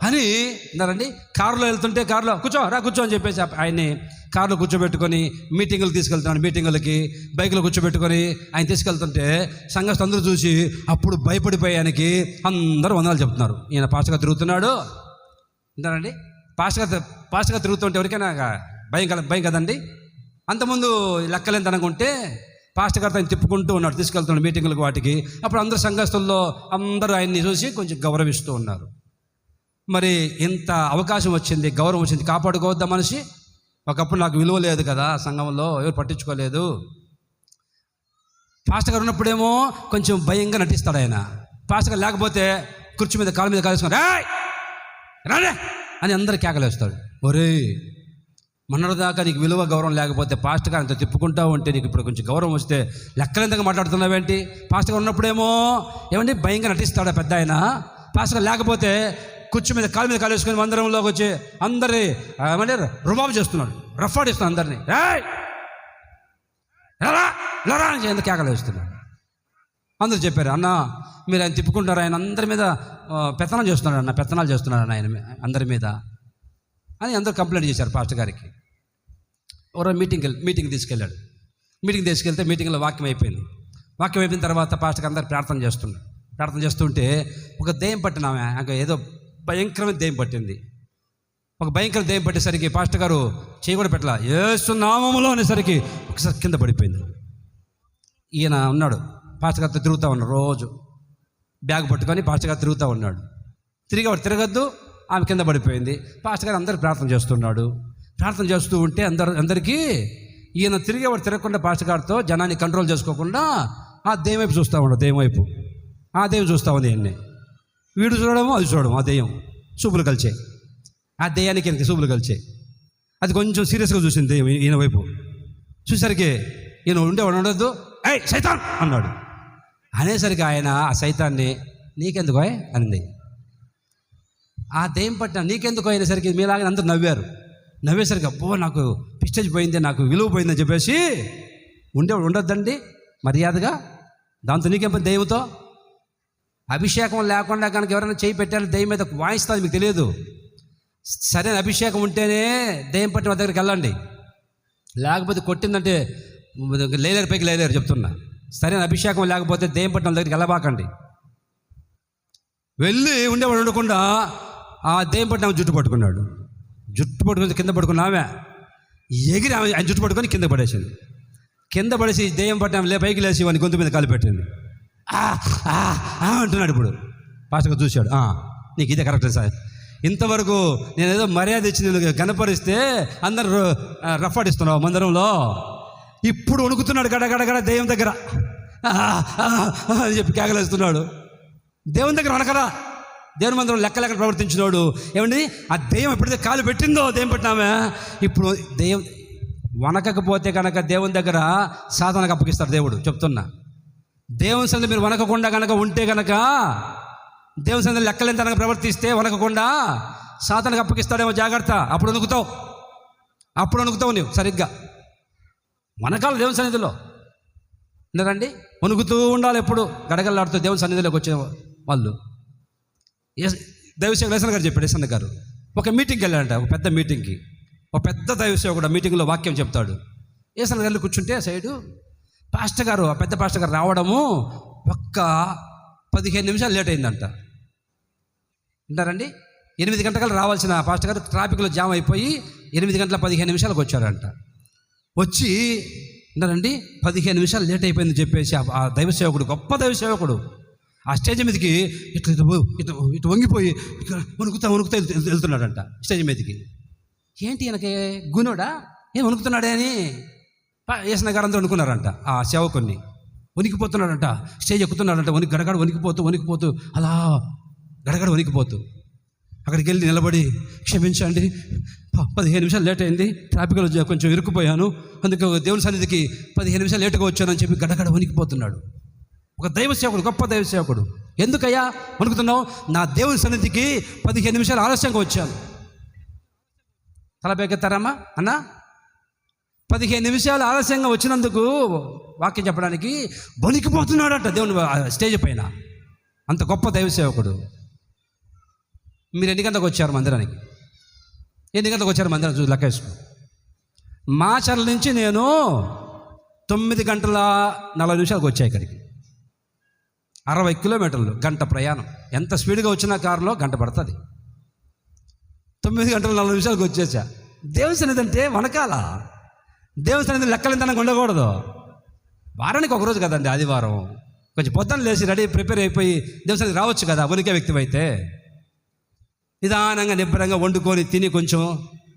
అని అన్నారండి. కారులో వెళ్తుంటే కారులో కూర్చో అని చెప్పేసి ఆయన్ని కారులో కూర్చోబెట్టుకొని మీటింగులకి బైక్లో కూర్చోబెట్టుకొని ఆయన తీసుకెళ్తుంటే సంఘస్థులు అందరూ చూసి అప్పుడు భయపడిపోయి ఆయనకి అందరూ వందనాలు చెప్తున్నారు, ఈయన పాస్టర్ గారు తిరుగుతున్నాడు అంటారండి. పాస్టర్ గారు తిరుగుతుంటే ఎవరికైనా భయం కదండి. అంతకుముందు లెక్కలేని ఉంటే పాస్టర్ గారితో ఆయన తిప్పుకుంటూ ఉన్నాడు, తీసుకెళ్తున్నాడు మీటింగులకు వాటికి. అప్పుడు అందరు సంఘస్థుల్లో అందరూ ఆయన్ని చూసి కొంచెం గౌరవిస్తూ ఉన్నారు. మరి ఇంత అవకాశం వచ్చింది, గౌరవం వచ్చింది, కాపాడుకోవద్దా మనిషి? ఒకప్పుడు నాకు విలువ లేదు కదా, సంఘంలో ఎవరు పట్టించుకోలేదు. పాస్టర్ గారు ఉన్నప్పుడేమో కొంచెం భయంగా నటిస్తాడు ఆయన. పాస్టర్ గారు లేకపోతే కుర్చీ మీద కాళ్ళ మీద కాలేసుకొని రాడే అని అందరు కేకలేస్తాడు. ఒరే, మొన్నటిదాకా నీకు విలువ గౌరవం లేకపోతే పాస్టర్ గారు అంత తిప్పుకుంటా ఉంటే నీకు ఇప్పుడు కొంచెం గౌరవం వస్తే లెక్కలెంతగా మాట్లాడుతున్నావేంటి? పాస్టర్ గారు ఉన్నప్పుడేమో ఏమండి భయంగా నటిస్తాడా పెద్ద ఆయన. పాస్టర్ గారు లేకపోతే కుర్చీ మీద కాళ్ళ మీద కాలేసుకొని మందిరంలోకి వచ్చి అందరి ఏమంటే రుబాబు చేస్తున్నాడు, రఫాడిస్తున్నాడు అందరినీ. లరా అని ఎంత కేకలు వేస్తున్నాడు. అందరూ చెప్పారు, అన్న మీరు ఆయన తిప్పుకుంటారు, ఆయన అందరి మీద పెత్తనాలు చేస్తున్నాడు ఆయన అందరి మీద అని అందరూ కంప్లైంట్ చేశారు పాస్టర్ గారికి. ఎవరో మీటింగ్ తీసుకెళ్ళాడు. మీటింగ్ తీసుకెళ్తే మీటింగ్లో వాక్యం అయిపోయింది. వాక్యం అయిపోయిన తర్వాత పాస్టర్కి అందరు ప్రార్థన చేస్తుంటే ఒక దెయ్యం పట్టిన ఆమె, ఇంకా ఏదో భయంకరమైన దెయ్యం పట్టింది. ఒక భయంకర దెయ్యం పట్టేసరికి పాస్టర్ గారు చేయి కూడా పెట్టలా, యేసు నామములో అనేసరికి ఒకసారి కింద పడిపోయింది. ఈయన ఉన్నాడు, పాస్టర్ గారితో తిరుగుతూ ఉన్నాడు, రోజు బ్యాగ్ పట్టుకొని పాస్టర్ గారు తిరుగుతూ ఉన్నాడు. తిరిగేవాడు తిరగద్దు, ఆమె కింద పడిపోయింది. పాస్టర్ గారు అందరు ప్రార్థన చేస్తున్నాడు. ప్రార్థన చేస్తూ ఉంటే అందరికీ ఈయన తిరిగేవాడు తిరగకుండా పాస్టర్ గారితో జనాన్ని కంట్రోల్ చేసుకోకుండా ఆ దెయ్యం వైపు చూస్తూ ఉన్నాడు. దెయ్యం వైపు ఆ దెయ్యం చూస్తూ ఉంది. ఈయన్ని వీడు చూడడము అది చూడడం, ఆ దెయ్యం చూపులు కలిచాయి. ఆ దెయ్యానికి ఈయనకి చూపులు కలిచాయి. అది కొంచెం సీరియస్గా చూసింది దెయ్యం ఈయన వైపు. చూసరికి ఈయన ఉండొద్దు, ఏయ్ సైతాన్ అన్నాడు. అనేసరికి ఆయన ఆ సైతాన్ని నీకెందుకు అనింది. ఆ దెయ్యం పట్టిన నీకెందుకు అయినసరికి మీలాగా అందరూ నవ్వేసరికి అబ్బో నాకు పిచ్చేజ్ పోయింది, నాకు విలువ పోయిందని చెప్పేసి ఉండొద్దండి మర్యాదగా. దాంతో నీకేం పని దెయ్యంతో? అభిషేకం లేకుండా కనుక ఎవరైనా చేయి పెట్టాలి దెయ్యం మీద వాయిస్తుంది, మీకు తెలియదు. సరైన అభిషేకం ఉంటేనే దెయ్యం పట్టిన వాళ్ళ దగ్గరికి వెళ్ళండి, లేకపోతే కొట్టిందంటే లేలేరు పైకి లేలేరు చెప్తున్నా. సరైన అభిషేకం లేకపోతే దెయ్యం పట్టిన వాళ్ళ దగ్గరికి వెళ్ళబాకండి. వెళ్ళి ఉండేవాడు ఉండకుండా ఆ దెయ్యం పట్టిన ఆమె జుట్టు పట్టుకుని కింద పడుకున్న ఆమె ఎగిరి ఆయన జుట్టు పట్టుకొని కింద పడేసింది. కింద పడేసి దెయ్యం పట్టిన పైకి లేచి వాని గొంతు మీద కాలు పెట్టింది. అంటున్నాడు. ఇప్పుడు పాస్టర్ చూశాడు, నీకు ఇదే కరెక్ట్ సార్, ఇంతవరకు నేను ఏదో మర్యాద ఇచ్చి నేను కనపరిస్తే అందరు రఫాడిస్తున్నావు మందిరంలో, ఇప్పుడు వణుకుతున్నాడు గడగడగడ దెయ్యం దగ్గర అని చెప్పి కేకలేస్తున్నాడు. దేవుని దగ్గర వనకరా, దేవుని మందిరం లెక్క ప్రవర్తించినోడు ఏమండి ఆ దెయ్యం ఎప్పుడైతే కాలు పెట్టిందో దెయ్యం పెట్టినామే, ఇప్పుడు దెయ్యం వనకకపోతే కనుక దేవుని దగ్గర సాధనకు అప్పగిస్తాడు దేవుడు. చెప్తున్నా, దేవుని సన్నిధి మీరు వనకకుండా కనుక ఉంటే కనుక, దేవుని సన్నిధి లెక్కలేని తనకు ప్రవర్తిస్తే వనకకుండా సాధనకు అప్పగిస్తాడేమో, జాగ్రత్త. అప్పుడు వణుకుతావు నీవు సరిగ్గా. వనకాలు దేవుని సన్నిధిలో ఉన్నారండి, వణుకుతూ ఉండాలి. ఎప్పుడు గడగలాడుతూ దేవుని సన్నిధిలోకి వచ్చే వాళ్ళు. దైవసేవకుడు ఏసన్న గారు చెప్పాడు. ఏసన్న గారు ఒక మీటింగ్కి వెళ్ళాడంట, ఒక పెద్ద మీటింగ్కి. ఒక పెద్ద దైవసేవకుడు మీటింగ్లో వాక్యం చెప్తాడు. ఏసన్న గారు కూర్చుంటే సైడు పాస్టర్ గారు, ఆ పెద్ద పాస్టర్ గారు రావడము ఒక్క 15 నిమిషాలు లేట్ అయిందంట. వింటారండి, 8 గంటలకు రావాల్సిన పాస్టర్ గారు ట్రాఫిక్లో జామ్ అయిపోయి 8 గంటల 15 నిమిషాలకు వచ్చారంట. వచ్చి విన్నారండి 15 నిమిషాలు లేట్ అయిపోయిందని చెప్పేసి ఆ దైవసేవకుడు, గొప్ప దైవసేవకుడు, ఆ స్టేజ్ మీదకి ఇటు వంగిపోయి వణుకుతా వెళ్తున్నాడంట స్టేజ్ మీదకి. ఏంటి ఈయనకి గుణోడా ఏం వణుకుతున్నాడే అని ఏసన్న గారు అందరూ అనుకున్నారంట. ఆ సేవకుని వణికిపోతున్నాడంట, స్టేజ్ ఎక్కుతున్నాడంట, గడగడ వణికిపోతూ అలా గడగడ వణికిపోతూ అక్కడికి వెళ్ళి నిలబడి, క్షమించండి 15 నిమిషాలు లేట్ అయింది, ట్రాఫిక్లో కొంచెం ఇరుక్కుపోయాను, అందుకే దేవుని సన్నిధికి 15 నిమిషాలు లేటుగా వచ్చానని చెప్పి గడగడ వణికిపోతున్నాడు. ఒక దైవసేవకుడు, గొప్ప దైవసేవకుడు. ఎందుకయ్యా వణుకుతున్నావు? నా దేవుని సన్నిధికి 15 నిమిషాలు ఆలస్యంగా వచ్చాను. తలపెక్కెత్తారమ్మా అన్న? 15 నిమిషాలు ఆలస్యంగా వచ్చినందుకు వాక్యం చెప్పడానికి వణికిపోతున్నాడట దేవుని స్టేజ్ పైన. అంత గొప్ప దైవసేవకుడు. మీరు ఎన్ని గంటలకు వచ్చారు మందిరానికి? చూసి లెక్క వేసుకో. మాచర్ల నుంచి నేను 9 గంటల 40 నిమిషాలకు వచ్చాయి ఇక్కడికి. 60 కిలోమీటర్లు, గంట ప్రయాణం. ఎంత స్పీడ్గా వచ్చినా కారులో గంట పడుతుంది. 9 గంటల 40 నిమిషాలకు వచ్చేసా. దేవుని సన్నిధి అంటే వనకాల. దేవుని సన్నిధి లెక్కలింతనంగా ఉండకూడదు. వారానికి ఒకరోజు కదండి, ఆదివారం. కొంచెం పొద్దున్న లేచి రెడీ ప్రిపేర్ అయిపోయి దేవుని సన్నిధి రావచ్చు కదా వణికే వ్యక్తి అయితే. నిదానంగా నిబ్బరంగా వండుకొని తిని కొంచెం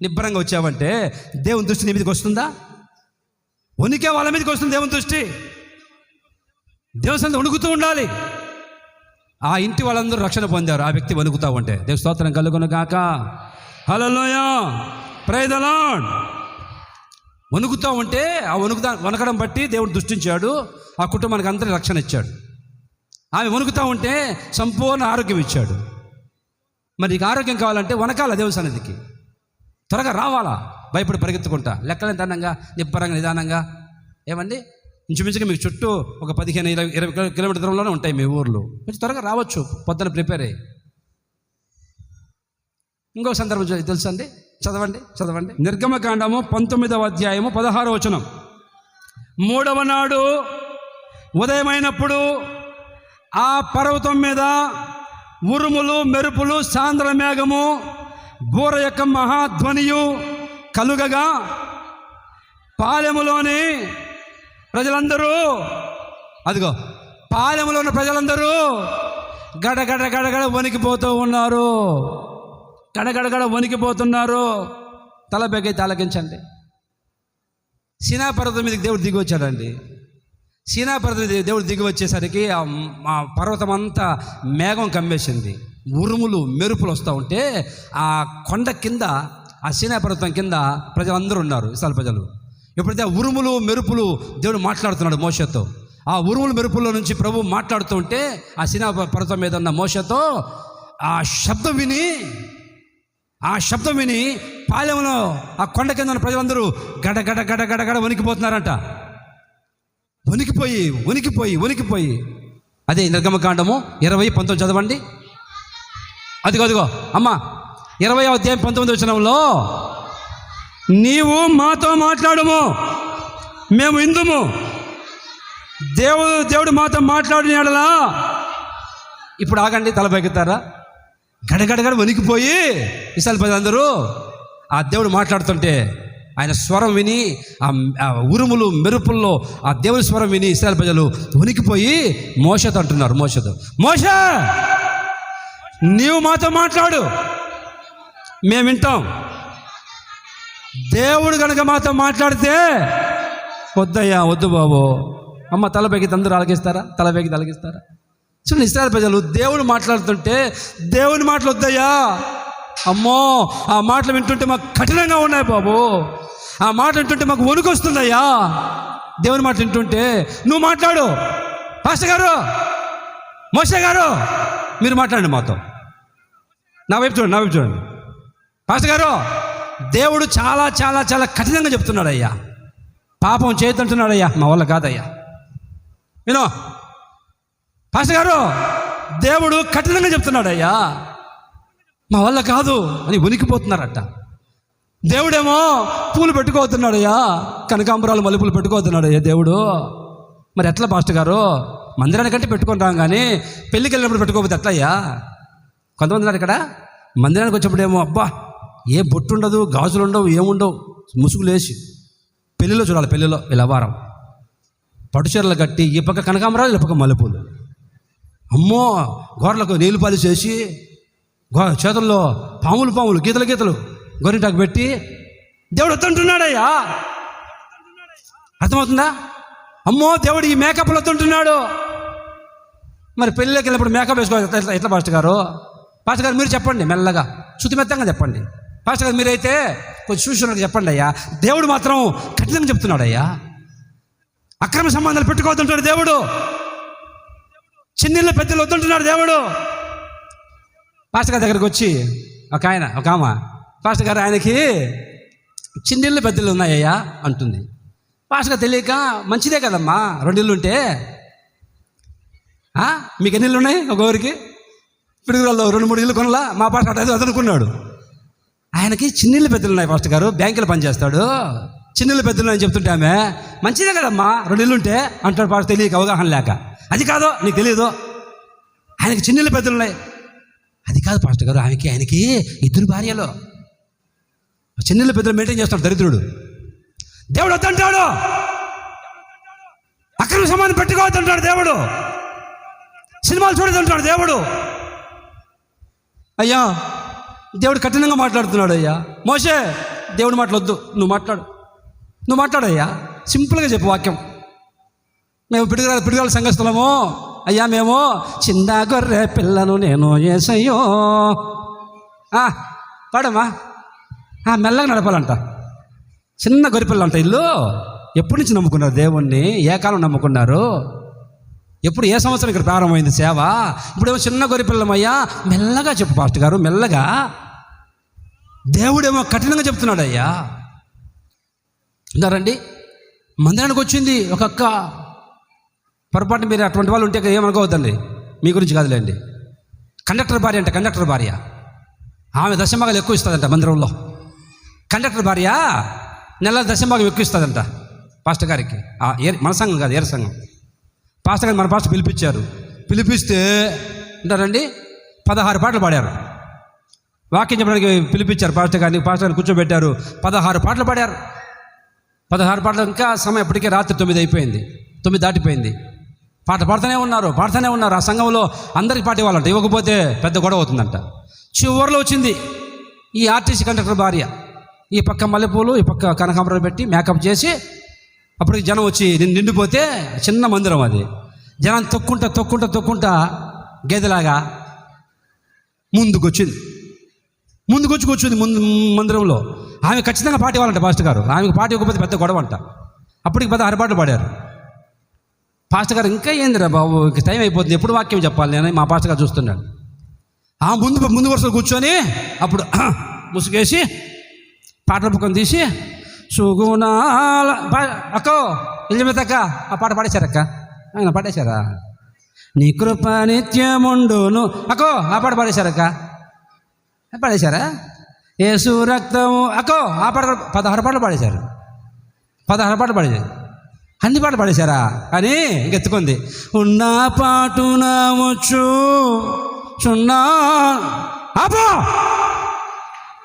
నిబ్బరంగా వచ్చావంటే దేవుని దృష్టి నీ మీదకి వస్తుందా? వణికే వాళ్ళ మీదకి వస్తుంది దేవుని దృష్టి. దేవుని సన్నిధి వణుకుతూ ఉండాలి. ఆ ఇంటి వాళ్ళందరూ రక్షణ పొందారు, ఆ వ్యక్తి వణుకుతూ ఉంటే. దేవుని స్తోత్రం కలుగును గాక. హల్లెలూయా, ప్రైజ్ ది లార్డ్. వణుకుతూ ఉంటే ఆ వణకడం బట్టి దేవుడు దృష్టించాడు, ఆ కుటుంబానికి అందరి రక్షణ ఇచ్చాడు. ఆమె వణుకుతూ ఉంటే సంపూర్ణ ఆరోగ్యం ఇచ్చాడు. మరి నీకు ఆరోగ్యం కావాలంటే వనకాల దేవుని సన్నిధికి, త్వరగా రావాలా, భయపడి పరిగెత్తుకుంటా, లెక్కలేని దానంగా నిబ్బరంగా నిదానంగా. ఏమండి, ఇంచుమించుగా మీకు చుట్టూ ఒక 15-20 కిలోమీటర్ దూరంలోనే ఉంటాయి మీ ఊర్లు. కొంచెం త్వరగా రావచ్చు, పొద్దున ప్రిపేర్ అయ్యి. ఇంకో సందర్భం తెలుసా అండి? చదవండి. నిర్గమకాండము 19వ అధ్యాయము 16వ వచనం. 3వ నాడు ఉదయమైనప్పుడు ఆ పర్వతం మీద ఉరుములు, మెరుపులు, సాంద్ర మేఘము, బూర యొక్క మహాధ్వనియు కలుగగా పాలెములోని ప్రజలందరూ, అదిగో పాలెములో ఉన్న ప్రజలందరూ గడగడ గడగడ వణికిపోతూ ఉన్నారు. గడగడగడ వణికిపోతున్నారు. తల బెగ్గైతే ఆలకించండి. సీనా పర్వతం మీదకి దేవుడు దిగి వచ్చాడండి. సీనా పర్వతం దేవుడు దిగి వచ్చేసరికి ఆ పర్వతం అంతా మేఘం కమ్మేసింది. ఉరుములు, మెరుపులు వస్తూ ఉంటే ఆ కొండ కింద, ఆ సీనా పర్వతం కింద ప్రజలందరూ ఉన్నారు, ఇశ్రాయేలు ప్రజలు. ఎప్పుడైతే ఆ ఉరుములు, మెరుపులు దేవుడు మాట్లాడుతున్నాడు మోషేతో, ఆ ఉరుములు మెరుపుల్లో నుంచి ప్రభు మాట్లాడుతూ ఉంటే ఆ సీనా పర్వతం మీద ఉన్న మోషేతో ఆ శబ్దం విని పాలెంలో ఆ కొండ కింద ఉన్న ప్రజలందరూ గడగడ గడగడ వణికిపోతున్నారంట. వణికిపోయి అదే నిర్గమకాండము 20:19 చదవండి. అదిగో అమ్మా, 20వ అధ్యాయం 19వ వచనంలో, నీవు మాతో మాట్లాడము, మేము ఇందుము. దేవుడు మాతో మాట్లాడిన యెడల, ఇప్పుడు ఆగండి, తలపైకెత్తారా, గడగడగడ వణికిపోయి ఇశ్రాయేలు ప్రజలందరూ ఆ దేవుడు మాట్లాడుతుంటే ఆయన స్వరం విని, ఆ ఉరుములు మెరుపుల్లో ఆ దేవుని స్వరం విని ఇశ్రాయేలు ప్రజలు వణికిపోయి మోషేతో అంటున్నారు, మోషే నీవు మాతో మాట్లాడు, మేము వింటాం. దేవుడు కనుక మాతో మాట్లాడితే వద్దయ్యా, వద్దు బాబు. అమ్మ, తలపైకి అందరూ ఆలకిస్తారా? తలపైకి తలకిస్తారా? చూడండి, ఇశ్రాయేలు ప్రజలు దేవుడు మాట్లాడుతుంటే దేవుని మాటలు వద్దయ్యా, అమ్మో ఆ మాటలు వింటుంటే మాకు కఠినంగా ఉన్నాయి బాబు, ఆ మాట వింటుంటే మాకు వణుకు వస్తుందయ్యా, దేవుని మాట వింటుంటే నువ్వు మాట్లాడు. పాస్టర్ గారు, మోషే గారు, మీరు మాట్లాడండి మాతో. నా వైపు చూడండి. పాస్టర్ గారు, దేవుడు చాలా చాలా చాలా కఠినంగా చెప్తున్నాడు అయ్యా, పాపం చేయొద్దంటున్నాడు అయ్యా, మా వల్ల కాదయ్యా. వినో పాస్టర్ గారు, దేవుడు కఠినంగా చెప్తున్నాడు అయ్యా, మా వల్ల కాదు అని వణికిపోతున్నారట. దేవుడేమో పూలు పెట్టుకోతున్నాడు అయ్యా, కనకాంబరాలు, మల్లెపూలు పెట్టుకోతున్నాడు అయ్యా దేవుడు. మరి ఎట్లా పాస్టర్ గారు? మందిరానికంటే పెట్టుకొని రాం, కానీ పెళ్ళికి వెళ్ళినప్పుడు పెట్టుకోకపోతే ఎట్లయ్యా? కొంతమంది ఉన్నారు ఇక్కడ, మందిరానికి వచ్చినప్పుడేమో అబ్బా ఏ బొట్టు ఉండదు, గాజులు ఉండవు, ఏముండవు, ముసుగులు వేసి పెళ్ళిలో చూడాలి. పెళ్ళిలో వీళ్ళవారం పట్టుచీరలు కట్టి, ఈ పక్క కనకాంబరాలు, ఈ పక్క మల్లెపూలు, అమ్మో గోర్లకు నీళ్ళు పాలిష్ చేసి, చేతుల్లో పాములు గీతలు గోరింటాకు పెట్టి దేవుడు వద్దంటున్నాడయ్యా. అర్థమవుతుందా? అమ్మో దేవుడు ఈ మేకప్లు వద్దంటున్నాడు. మరి పెళ్ళిలోకి వెళ్ళినప్పుడు మేకప్ వేసుకోవాలి ఎట్లా పాస్టర్ గారు? పాస్టర్ గారు మీరు చెప్పండి, మెల్లగా శుతిమెత్తంగా చెప్పండి. పాస్టర్ గారు మీరైతే కొంచెం చూసినట్టు చెప్పండి అయ్యా. దేవుడు మాత్రం కఠినంగా చెప్తున్నాడు అయ్యా. అక్రమ సంబంధాలు పెట్టుకోవద్దంటాడు దేవుడు. చిన్నీళ్ళ పెద్దలు వద్దంటున్నాడు దేవుడు. పాస్టర్ గారి దగ్గరికి వచ్చి ఒక ఆమె, పాస్టర్ గారు ఆయనకి చిన్నీళ్ళు పెద్దలు ఉన్నాయ్యా అంటుంది. పాస్టర్ గారు తెలియక, మంచిదే కదమ్మా 2 ఇళ్ళు ఉంటే, మీకు ఎన్ని ఇళ్ళు ఉన్నాయి? ఒక ఊరికి పిడుగురాల్లో 2-3 ఇళ్ళు కొనలా. మా పాస్టర్ అది అనుకున్నాడు. ఆయనకి చిన్నీళ్ళు పెద్దలు ఉన్నాయి పాస్టర్ గారు, బ్యాంకులో పనిచేస్తాడు, చిన్నీళ్ళు పెద్దలు అని చెప్తుంటే ఆమె మంచిదే కదమ్మా 2 ఇళ్ళు ఉంటే అంటాడు. పాస్టర్ తెలియక, అవగాహన లేక, అది కాదో నీకు తెలియదు, ఆయనకి చిన్నీళ్ళు పెద్దలు ఉన్నాయి. అది కాదు పాస్టర్ గారు, ఆయనకి 2 భార్యలు, చిన్నీళ్ళు పెద్దలు మెయింటైన్ చేస్తాడు దరిద్రుడు. దేవుడు వద్దంటాడు, అక్రమ సంబంధం పెట్టుకోవద్దంటాడు దేవుడు, సినిమాలు చూడదంటాడు దేవుడు. అయ్యా దేవుడు కఠినంగా మాట్లాడుతున్నాడు అయ్యా. మోషే దేవుడు మాట్లాడొద్దు, నువ్వు మాట్లాడయ్యా, సింపుల్గా చెప్పు వాక్యం. మేము పిడుగురాల సంఘస్థలము అయ్యా, మేము చిన్న గొర్రె పిల్లను నేను యేసయ్యో. పాడమ్మా, మెల్లగా నడపాలంట, చిన్న గొర్రె పిల్ల అంట. ఇల్లు ఎప్పటి నుంచి నమ్ముకున్నారు దేవుణ్ణి? ఏ కాలం నమ్ముకున్నారు? ఎప్పుడు, ఏ సంవత్సరం ఇక్కడ ప్రారంభమైంది సేవ? ఇప్పుడేమో చిన్న గొర్రె పిల్లమయ్యా, మెల్లగా చెప్పు పాస్టర్ గారు, మెల్లగా. దేవుడేమో కఠినంగా చెప్తున్నాడు అయ్యా. ఉన్నారండి, మందిరానికి వచ్చింది ఒక అక్క. పొరపాటు మీరు అటువంటి వాళ్ళు ఉంటే ఏమనుకోవద్దండి, మీ గురించి కాదులేండి. కండక్టర్ భార్య, ఆమె దశంభాగాలు ఎక్కువ ఇస్తుందంట మందిరంలో. కండక్టర్ భార్య నెల దశంభాగం ఎక్కువ ఇస్తుందంట పాస్టర్ గారికి. మన సంఘం కాదు, ఏర సంఘం. పాస్టర్ గారు మన పాస్టర్ పిలిపిస్తే అంటారండి 16 పాటలు పాడారు. వాక్యం చెప్పడానికి పిలిపించారు పాస్టర్ గారిని కూర్చోబెట్టారు. 16 పాటలు పాడారు. 16 పాటలు. ఇంకా సమయం ఎప్పటికే రాత్రి 9 అయిపోయింది, 9 దాటిపోయింది. పాడుతూనే ఉన్నారు. ఆ సంఘంలో అందరికి పాట ఇవ్వాలంట, ఇవ్వకపోతే పెద్ద గొడవ అవుతుందంట. చివరిలో వచ్చింది ఈ ఆర్టీసీ కండక్టర్ భార్య. ఈ పక్క మల్లెపూలు, ఈ పక్క కనకాంబరాలు పెట్టి మేకప్ చేసి, అప్పటికి జనం వచ్చి నిండిపోతే చిన్న మందిరం అది. జనం తొక్కుంటా గేదెలాగా ముందుకొచ్చి కూర్చుంది ముందు మందిరంలో. ఆమె ఖచ్చితంగా పాట ఇవ్వాలంట పాస్టర్ గారు. ఆమెకు పాట ఇవ్వకపోతే పెద్ద గొడవ అంట. అప్పటికి 16 పాటలు పాడారు. పాస్టర్ గారు ఇంకా ఏందిరా బాబు, టైం అయిపోతుంది, ఎప్పుడు వాక్యం చెప్పాలి నేను, మా పాస్టర్ గారు చూస్తున్నాడు. ఆ ముందు వరుసలో కూర్చొని అప్పుడు ముసుగేసి పాటల పుక్కం తీసి సుగుణాల అక్కో ఎలిజబెత్ ఆ పాట పాడేశారక్క. ఆయన పాడేశారా? నీ కృప నిత్యముండును అక్కో ఆ పాట పాడేశారక్క. పాడేశారా? యేసు రక్తము అక్కో ఆ పాట 16 పాటలు పాడేశారు. 16 పాటలు పాడేశారు. అన్ని పాటలు పాడేశారా అని ఇంకెత్తుకుంది. ఉన్న పాటున వచ్చు చున్నా ఆపో.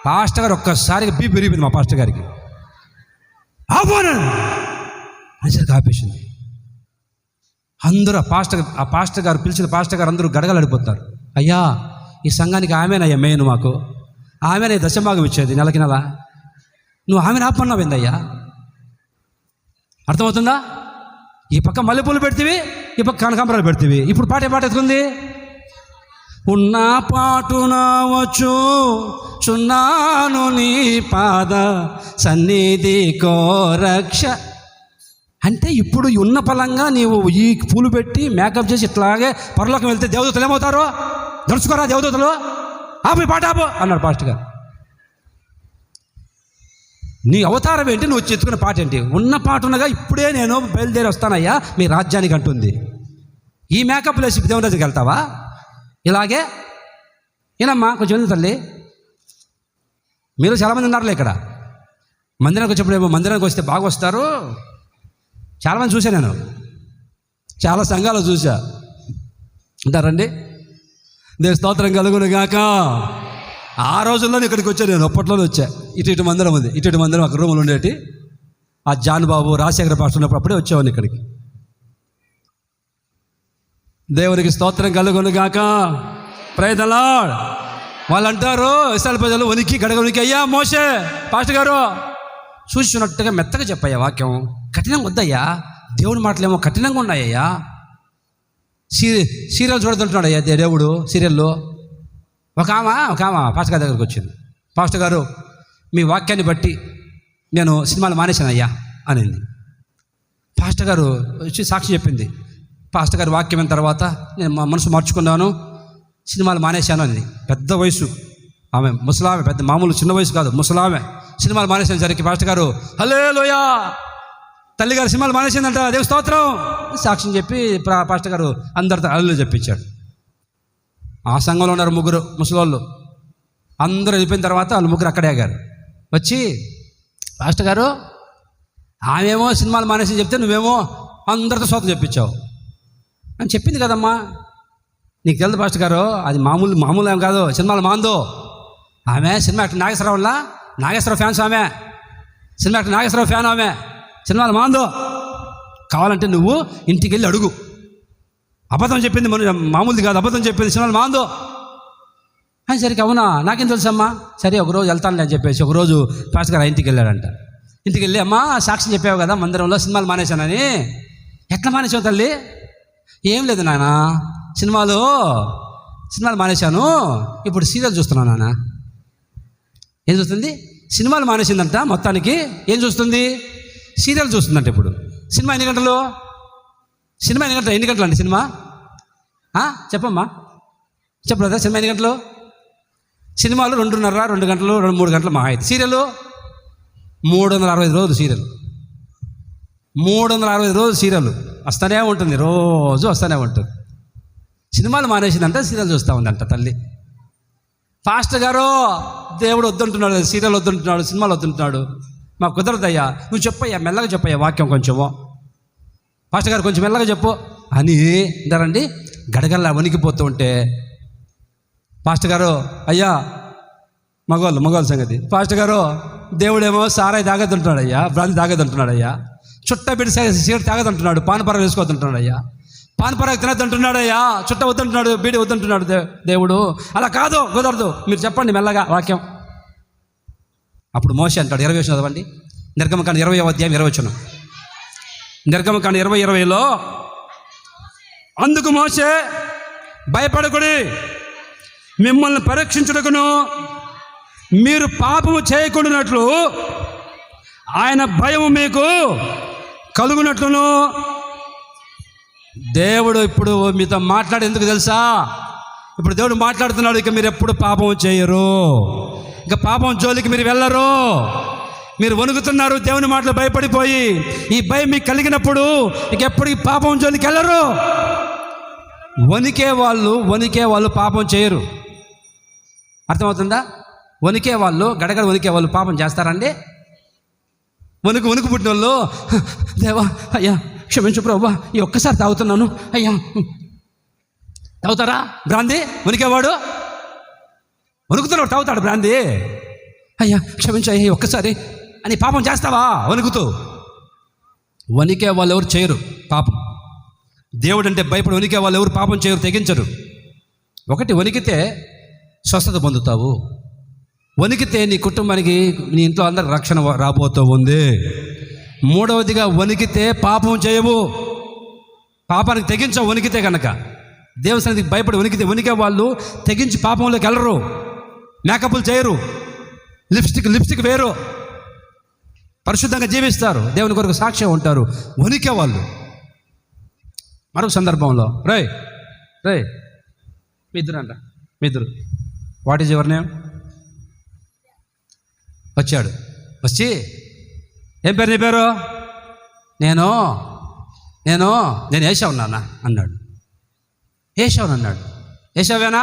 పాస్టర్ గారు ఒక్కసారిగా బీపీ పెరిగిపోయింది మా పాస్టర్ గారికి. ఆపోను అనేసరికి ఆపేసింది. అందరూ ఆ పాస్టర్ గారు పిలిచిన పాస్టర్ గారు అందరూ గడగలాడిపోతారు. అయ్యా, ఈ సంఘానికి ఆమెనయ్యా మెయిన్, మాకు ఆమెనే దశభాగం ఇచ్చేది నెలకి నెల. నువ్వు ఆమెను ఆపన్నావు ఏందయ్యా? అర్థమవుతుందా? ఈ పక్క మల్లెపూలు పెడితేవి, ఈ పక్క కనకాంబరాలు పెడితేవి. ఇప్పుడు పాట ఎత్తుకుంది. ఉన్న పాటున వచ్చు చున్నాను నీ పాద సన్నిధి కోరక్ష అంటే ఇప్పుడు ఉన్న ఫలంగా నీవు ఈ పూలు పెట్టి మేకప్ చేసి ఇట్లాగే పరలోకం వెళ్తే దేవదూతలు ఏమవుతారో దడుచుకోరా, దేవదూతలు ఆపు పాట ఆపు అన్నాడు పాస్టర్ గారు. నీ అవతారం ఏంటి, నువ్వు చెత్తుకున్న పాట ఏంటి? ఉన్న పాట ఉన్నగా ఇప్పుడే నేను బయలుదేరి వస్తానయ్యా మీ రాజ్యానికి అంటుంది. ఈ మేకప్ వేసి దేవుని దగ్గరికి వెళ్తావా? ఇలాగే ఏనమ్మా కొంచెం ఉంది తల్లి. మీరు చాలామంది ఉన్నారులే ఇక్కడ. మందిరానికి వచ్చేప్పుడు మందిరానికి వస్తే బాగా వస్తారు. చాలామంది చూసా నేను, చాలా సంఘాలు చూసా. అంటారండి దేవుని స్తోత్రం కలుగును గాక. ఆ రోజుల్లోనే ఇక్కడికి వచ్చాను నేను, అప్పట్లోనే వచ్చా. ఇటు మందిరం ఉంది, ఇటు మందిరం అక్కడ రూములు ఉండేటి. ఆ జాన్ బాబు రాజశేఖర పాస్టర్ ఉన్నప్పుడు అప్పుడే వచ్చేవాడిని ఇక్కడికి. దేవునికి స్తోత్రం కలుగును గాక. Praise the lord. వాళ్ళు అంటారు ఇశ్రాయేలు ప్రజలు వణికి గడగనికి, అయ్యా మోషే పాస్టర్ గారు చూసినట్టుగా మెత్తగా చెప్పయ్యా వాక్యం, కఠినంగా వద్దయ్యా, దేవుని మాటలేమో కఠినంగా ఉన్నాయ్యా. సీరియల్ చూడుతుంటున్నాడు అయ్యా దేవుడు. సీరియల్లో ఒక ఆమె పాస్టర్ గారి దగ్గరికి వచ్చింది. పాస్టర్ గారు మీ వాక్యాన్ని బట్టి నేను సినిమాలు మానేశాను అయ్యా అనింది. పాస్టర్ గారు వచ్చి సాక్షి చెప్పింది. పాస్టర్ గారు వాక్యం అయిన తర్వాత నేను మా మనసు మార్చుకున్నాను, సినిమాలు మానేశాను అని. పెద్ద వయసు ఆమె, ముసలామె, పెద్ద మామూలు చిన్న వయసు కాదు, ముసలామె. సినిమాలు మానేసేసరికి పాస్టర్ గారు హల్లెలూయా, తల్లిగారు సినిమాలు మానేసిందంట, దేవుని స్తోత్రం సాక్ష్యం చెప్పి పాస్టర్ గారు అందరితో హల్లెలూయా చెప్పించాడు. ఆ సంఘంలో ఉన్నారు 3 ముసలోళ్ళు. అందరూ వెళ్ళిపోయిన తర్వాత వాళ్ళు 3 అక్కడే ఆగారు. వచ్చి పాస్టర్ గారు ఆమెమో సినిమాలు మానేసి చెప్తే నువ్వేమో అందరితో స్తోత్రం చెప్పించావు అని చెప్పింది కదమ్మా. నీకు తెలుసు పాస్టర్ గారు, అది మామూలు ఏం కాదు, సినిమాలు మాందో. ఆమె సినిమా యాక్టర్ నాగేశ్వరరావు ఫ్యాన్స్. ఆమె సినిమా యాక్టర్ నాగేశ్వరరావు ఫ్యాన్. ఆమె సినిమాలు మాందో. కావాలంటే నువ్వు ఇంటికి వెళ్ళి అడుగు. అబద్ధం చెప్పింది మామూలుది కాదు, అబద్ధం చెప్పింది, సినిమాలు మాందో అని. సరికి అవునా, నాకేం తెలుసమ్మా, సరే ఒకరోజు వెళ్తానులే అని చెప్పేసి ఒకరోజు పాస్టర్ గారు ఇంటికి వెళ్ళాడంట. ఇంటికి వెళ్ళి అమ్మా సాక్ష్యం చెప్పావు కదా మందిరంలో సినిమాలు మానేశానని. ఎట్లా మానేసావు తల్లి? ఏం లేదు నాన్న, సినిమాలు మానేశాను, ఇప్పుడు సీరియల్ చూస్తున్నాను నాన్న. ఏం చూస్తుంది? సినిమాలు మానేసిందంట మొత్తానికి. ఏం చూస్తుంది? సీరియల్ చూస్తుందంట. ఇప్పుడు సినిమా ఎన్ని గంటలు అండి సినిమా? చెప్పమ్మా, చెప్పలేదా? సినిమా ఎన్ని గంటలు? సినిమాలు 2:30, 2 గంటలు, 3 గంటలు మహా అయితే. సీరియల్ 365 రోజులు సీరియల్. 365 రోజులు సీరియల్ వస్తూనే ఉంటుంది, రోజు వస్తూనే ఉంటుంది. సినిమాలు మానేసిందంట, సీరియల్ చూస్తూ ఉందంట తల్లి. పాస్టర్ గారు దేవుడు వద్దంటున్నాడు, సీరియల్ వద్దంటున్నాడు, సినిమాలు వద్దంటున్నాడు, మాకు కుదరదయ్యా, నువ్వు చెప్పయ్యా, మెల్లగా చెప్పయ్యా వాక్యం కొంచెము. పాస్టర్ గారు కొంచెం మెల్లగా చెప్పు. అని అంటారండి. గడగల్లా వణికిపోతూ ఉంటే పాస్టర్ గారు, అయ్యా మగవాళ్ళ సంగతి, పాస్టర్ గారు దేవుడేమో సారాయి తాగదంటున్నాడు అయ్యా, బ్రాంతి తాగదంటున్నాడు అయ్యా, చుట్ట బిడ్డ సిగరెట్ తాగదంటున్నాడు, పానపరాగ వేసుకోవద్దంటున్నాడు అయ్యా, పానపరాగ తినద్దంటున్నాడు అయ్యా, చుట్ట వద్దంటున్నాడు, బీడి వద్దంటున్నాడు దేవుడు. అలా కాదు, కుదరదు, మీరు చెప్పండి మెల్లగా వాక్యం. అప్పుడు మోషే అంటాడు, 20 వచనం చదవండి, నిర్గమకాండ 20వ అధ్యాయం 20 వచనం. నిర్గమకాండ 20:20లో, అందుకు మోషే, భయపడకుడి, మిమ్మల్ని పరీక్షించుటకును మీరు పాపము చేయకుండానట్లు ఆయన భయము మీకు కలుగునట్లును. దేవుడు ఇప్పుడు మీతో మాట్లాడేందుకు తెలుసా? ఇప్పుడు దేవుడు మాట్లాడుతున్నాడు, ఇక మీరు ఎప్పుడు పాపం చేయరు, ఇక పాపం జోలికి మీరు వెళ్ళరు. మీరు వణుకుతున్నారు దేవుని మాటలు భయపడిపోయి. ఈ భయం మీకు కలిగినప్పుడు ఇక ఎప్పటికీ పాపం జోలికి వెళ్ళరు. వణికే వాళ్ళు పాపం చేయరు. అర్థమవుతుందా? వణికే వాళ్ళు, గడగడ వణికే వాళ్ళు పాపం చేస్తారండి? వణుకు పుట్టిన వాళ్ళు, దేవా అయ్యా క్షమించు ప్రభువా, ఈ ఒక్కసారి తాగుతున్నాను అయ్యా, తాగుతారా బ్రాంది? వణికేవాడు వణుకుతున్నాడు, తాగుతాడు బ్రాంది, అయ్యా క్షమించు అయ్యా ఒక్కసారి అని పాపం చేస్తావా వణుకుతూ? వణికే వాళ్ళు ఎవరు చేయరు పాపం. దేవుడు అంటే భయపడి వణికే వాళ్ళు ఎవరు పాపం చేయరు, తెగించరు. ఒకటి, వణికితే స్వస్థత పొందుతావు. వణికితే నీ కుటుంబానికి, నీ ఇంట్లో అందరి రక్షణ రాబోతూ ఉంది. మూడవదిగా, వణికితే పాపం చేయవు, పాపానికి తెగించవు. వణికితే కనుక దేవుని సన్నిధికి భయపడి వణికే వాళ్ళు తెగించి పాపంలోకి వెళ్ళరు, మేకప్లు చేయరు, లిప్స్టిక్ వేరు, పరిశుద్ధంగా జీవిస్తారు, దేవుని కొరకు సాక్ష్యం ఉంటారు వణికే వాళ్ళు. మరొక సందర్భంలో, రే మీ ఇద్దరు వాట్ ఈజ్ యువర్ నేమ్? వచ్చాడు, వచ్చి ఏం పేరు నీ పేరు? నేను ఏషావు నాన్న అన్నాడు. ఏషావు అన్నాడు. ఏషావేనా?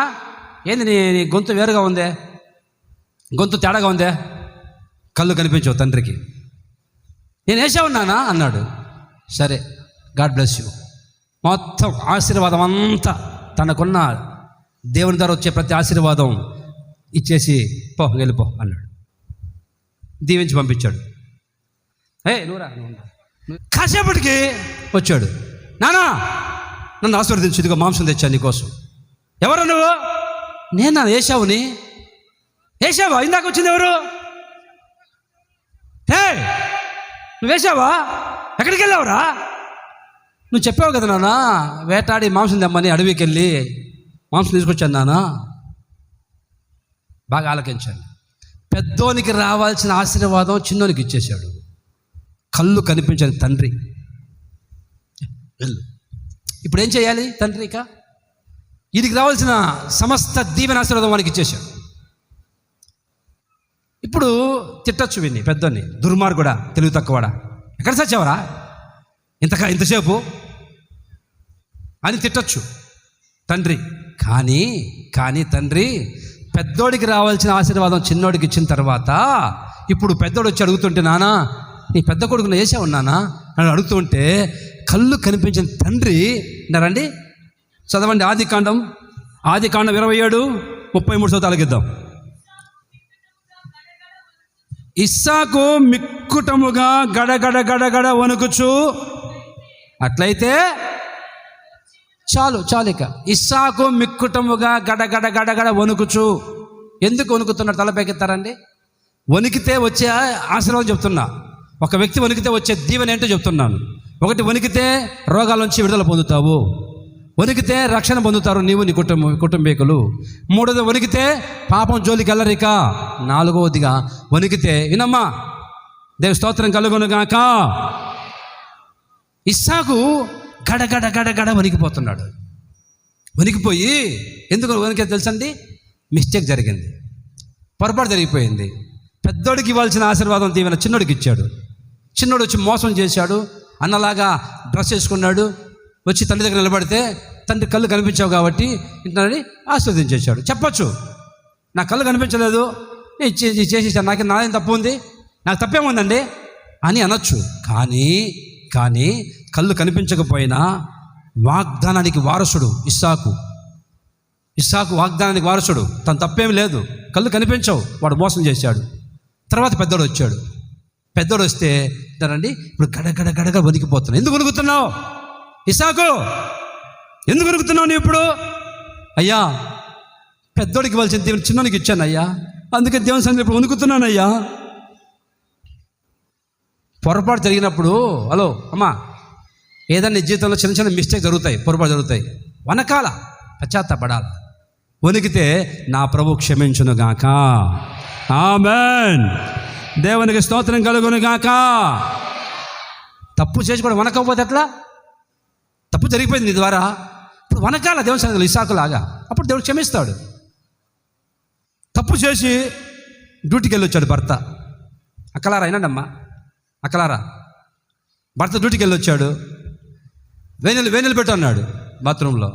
ఏంది నీ గొంతు వేరుగా ఉందే, గొంతు తేడాగా ఉందే, కళ్ళు కనిపించవు తండ్రికి. నేను ఏషావు నాన్న అన్నాడు. సరే, గాడ్ బ్లెస్ యూ. మొత్తం ఆశీర్వాదం అంతా, తనకున్న దేవుని ద్వారా వచ్చే ప్రతి ఆశీర్వాదం ఇచ్చేసి వెళ్ళిపో అన్నాడు. దీవించి పంపించాడు. నువ్వురా. కాసేపటికి వచ్చాడు, నానా నన్ను ఆశీర్వదించు, ఇదిగో మాంసం తెచ్చాను నీకోసం. ఎవరు నువ్వు? నేను ఏషావుని. ఏషావా? ఇందాక వచ్చింది ఎవరు? నువ్వు వేసావా? ఎక్కడికి వెళ్ళావురా? నువ్వు చెప్పావు కదా నాన్న, వేటాడి మాంసం తెమ్మని అడవికి వెళ్ళి మాంసం తీసుకొచ్చాను నాన్న. బాగా ఆలకించండి. పెద్దోనికి రావాల్సిన ఆశీర్వాదం చిన్నోనికి ఇచ్చేశాడు. కళ్ళు కనిపించని తండ్రి. వెళ్ళు. ఇప్పుడు ఏం చేయాలి తండ్రి? ఇక వీడికి రావాల్సిన సమస్త దీవెన ఆశీర్వాదం వానికి ఇచ్చేశాడు. ఇప్పుడు తిట్టచ్చు విని పెద్దోని, దుర్మార్గుడా, తెలివి తక్కువడా, ఎక్కడ చచ్చావరా ఇంతసేపు అని తిట్టచ్చు తండ్రి. కానీ తండ్రి పెద్దోడికి రావాల్సిన ఆశీర్వాదం చిన్నోడికి ఇచ్చిన తర్వాత, ఇప్పుడు పెద్దోడు వచ్చి అడుగుతుంటే, నానా నీ పెద్ద కొడుకును వేసావు నానా అని అడుగుతుంటే, కళ్ళు కనిపించిన తండ్రి అన్నారండి. చదవండి ఆదికాండం 27:33 తలగిద్దాం. ఇస్సాకు మిక్కుటముగా గడగడ వణుకుచు, అట్లయితే చాలు ఇక. ఇస్సాకు మిక్కుటముగా గడగడ వణుకుచు. ఎందుకు వణుకుతున్నాడు? తలపైకెత్తారండి. వణికితే వచ్చే ఆశీర్వాదం చెప్తున్నా. ఒక వ్యక్తి వణికితే వచ్చే దీవెన ఏంటో చెప్తున్నాను. ఒకటి, వణికితే రోగాల నుంచి విడుదల పొందుతావు, వణికితే రక్షణ పొందుతారు నీవు, నీ కుటుంబీకులు. మూడోది, వణికితే పాపం జోలికి వెళ్ళరిక. నాలుగవదిగా, వణికితే వినమ్మా, దేవుని స్తోత్రం కలుగునుగాక. ఇస్సాకు గడగడ వణికిపోతున్నాడు. వణికిపోయి, ఎందుకు వణికే తెలుసండి? మిస్టేక్ జరిగింది, పొరపాటు జరిగిపోయింది. పెద్దోడికి ఇవ్వాల్సిన ఆశీర్వాదం దీవెన చిన్నోడికి ఇచ్చాడు. చిన్నోడు వచ్చి మోసం చేశాడు, అన్నలాగా డ్రెస్ వేసుకున్నాడు, వచ్చి తండ్రి దగ్గర నిలబడితే తండ్రి కళ్ళు కనిపించావు కాబట్టి ఇంటని ఆశీర్వదించేశాడు. చెప్పచ్చు, నా కళ్ళు కనిపించలేదు, నేను చేసేసాను, నాకేం తప్పు ఉంది, నాకు తప్పేముందండి అని అనొచ్చు. కానీ కళ్ళు కనిపించకపోయినా వాగ్దానానికి వారసుడు ఇస్సాకు. ఇస్సాకు వాగ్దానానికి వారసుడు. తన తప్పేం లేదు, కళ్ళు కనిపించవు, వాడు మోసం చేశాడు. తర్వాత పెద్దోడు వచ్చాడు. పెద్దోడు వస్తే అంటారండి, ఇప్పుడు గడగడ వణికిపోతున్నావు. ఎందుకు వణుకుతున్నావు ఇస్సాకు? ఎందుకు వణుకుతున్నావు నీవు ఇప్పుడు? అయ్యా, పెద్దోడికి ఇవ్వాల్సిన దేవుని చిన్నోనికి ఇచ్చాను అయ్యా, అందుకే దేవుని సన్నిధిలో ఇప్పుడు వణుకుతున్నానయ్యా. పొరపాటు జరిగినప్పుడు, హలో అమ్మా, ఏదన్నా జీవితంలో చిన్న చిన్న మిస్టేక్ జరుగుతాయి, పొరపాటు జరుగుతాయి, వనకాల పశ్చాత్తపడాలి. వణికితే నా ప్రభు క్షమించును గాక. ఆమేన్. దేవునికి స్తోత్రం కలుగును గాక. తప్పు చేసి కూడా వనకపోతే ఎట్లా? తప్పు జరిగిపోయింది నీ ద్వారా, ఇప్పుడు వనకాల దేవుని సన్నిధిలో ఇస్సాకులాగా, అప్పుడు దేవుడు క్షమిస్తాడు. తప్పు చేసి డ్యూటీకి వెళ్ళి వచ్చాడు భర్త. అక్కలారా అయినాడమ్మా, అక్కలారా, భర్త డ్యూటీకి వెళ్ళి వచ్చాడు. వేనెలు పెట్టు అన్నాడు బాత్రూంలో.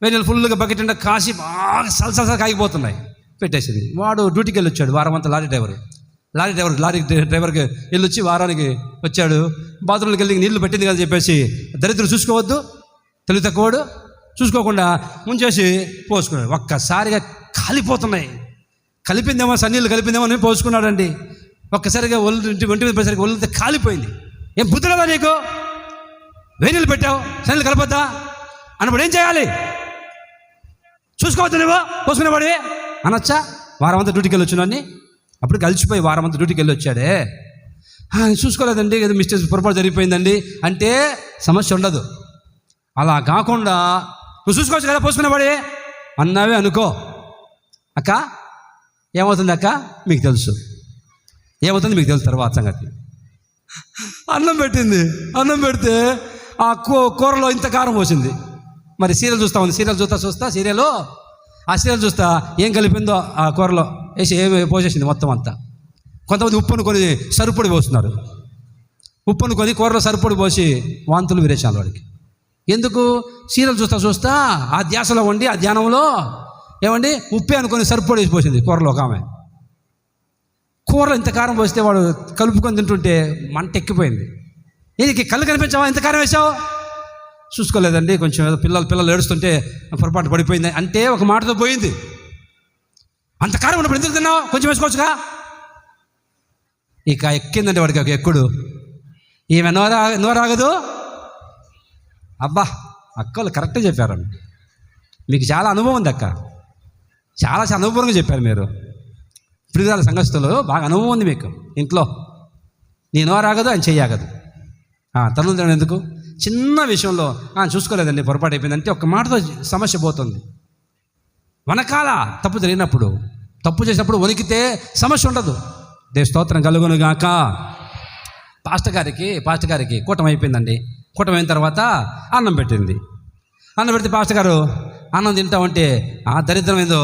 వేనెలు ఫుల్గా బకెట్ అంటే కాసి బాగా సలసల కాగిపోతున్నాయి, పెట్టేసింది. వాడు డ్యూటీకి వెళ్ళి వచ్చాడు, వారం అంతా లారీ డ్రైవర్కి వెళ్ళి వచ్చి వారానికి వచ్చాడు. బాత్రూంలోకి వెళ్ళి నీళ్లు పెట్టింది కదా చెప్పేసి దరిద్రుడు చూసుకోవద్దు, తెలివి తక్కువడు, చూసుకోకుండా ముంచేసి పోసుకున్నాడు. ఒక్కసారిగా కాలిపోతున్నాయి. కలిపిందేమో, సన్నీళ్ళు కలిపిందేమో అని పోసుకున్నాడండి. ఒక్కసారిగా ఒంటి మీద పడేసరికి ఒళ్ళంతా కాలిపోయింది. ఏం బుద్ధి లేదా నీకు? వేనీళ్ళు పెట్టావు, సన్నీళ్ళు కలపద్దా అన్నప్పుడు ఏం చేయాలి? చూసుకోవద్దు నువ్వు పోసుకునేవాడి అనొచ్చా? వారం అంతా డ్యూటీకి వెళ్ళి వచ్చినాన్ని, అప్పుడు కలిసిపోయి వారం అంతా డ్యూటీకి వెళ్ళి వచ్చాడే. చూసుకోలేదండి, ఏదో మిస్టేక్ పొరపాటు జరిగిపోయిందండి అంటే సమస్య ఉండదు. అలా కాకుండా నువ్వు చూసుకోవచ్చు కదా పోసుకునేవాడి అన్నావే అనుకో, అక్క ఏమవుతుంది అక్క మీకు తెలుసు, ఏమవుతుంది మీకు తెలుసు. తర్వాత సంగతి, అన్నం పెట్టింది, అన్నం పెడితే ఆ కూరలో ఇంత కారం పోసింది. మరి సీరియల్ చూస్తా ఉంది, సీరియల్ చూస్తా ఆ సీరియల్ చూస్తా ఏం కలిపిందో ఆ కూరలో వేసి ఏమి పోసేసింది మొత్తం అంతా. కొంతమంది ఉప్పును కొని సరుపొడి పోస్తున్నారు, ఉప్పును కొని కూరలో సరుపొడి పోసి వాంతులు విరేచాలి వాడికి. ఎందుకు? సీరియల్ చూస్తా ఆ ధ్యాసలో ఉండి, ఆ ధ్యానంలో ఏమండి ఉప్పే అనుకొని సరుపొడి వేసి పోసింది కూరలో. ఒక ఆమె కూరలో ఇంత కారం పోస్తే వాడు కలుపుకొని తింటుంటే మంట ఎక్కిపోయింది. దీనికి కళ్ళు కనిపించావా? ఇంత కారం వేసావు? చూసుకోలేదండి, కొంచెం పిల్లలు ఏడుస్తుంటే పొరపాటు పడిపోయింది అంటే ఒక మాటతో పోయింది. అంత కారం ఉన్నప్పుడు ఎందుకు తిన్నావు? కొంచెం వేసుకోవచ్చుగా. ఇక ఎక్కిందంటే వాడికి ఒక ఎక్కుడు, ఈమె నోరాగదు. అబ్బా, అక్కలు కరెక్ట్గా చెప్పారండి, మీకు చాలా అనుభవం ఉంది అక్క, చాలా అనుభవంగా చెప్పారు మీరు. ప్రియురాల సంఘస్థులు బాగా అనుభవం ఉంది మీకు ఇంట్లో. నీ నోరాగదు, ఆయన చెయ్యాగదు. తను తినడం ఎందుకు? చిన్న విషయంలో చూసుకోలేదండి పొరపాటు అయిపోయిందంటే ఒక మాటతో సమస్య పోతుంది. వనకాల తప్పు జరిగినప్పుడు, తప్పు చేసినప్పుడు వణికితే సమస్య ఉండదు. దేవ స్తోత్రం కలుగును గాక. పాస్టర్ గారికి కూటమి అయిపోయిందండి. కూటమి అయిన తర్వాత అన్నం పెట్టింది. అన్నం పెడితే పాస్టర్ గారు అన్నం తింటా ఉంటే ఆ దరిద్రం ఏదో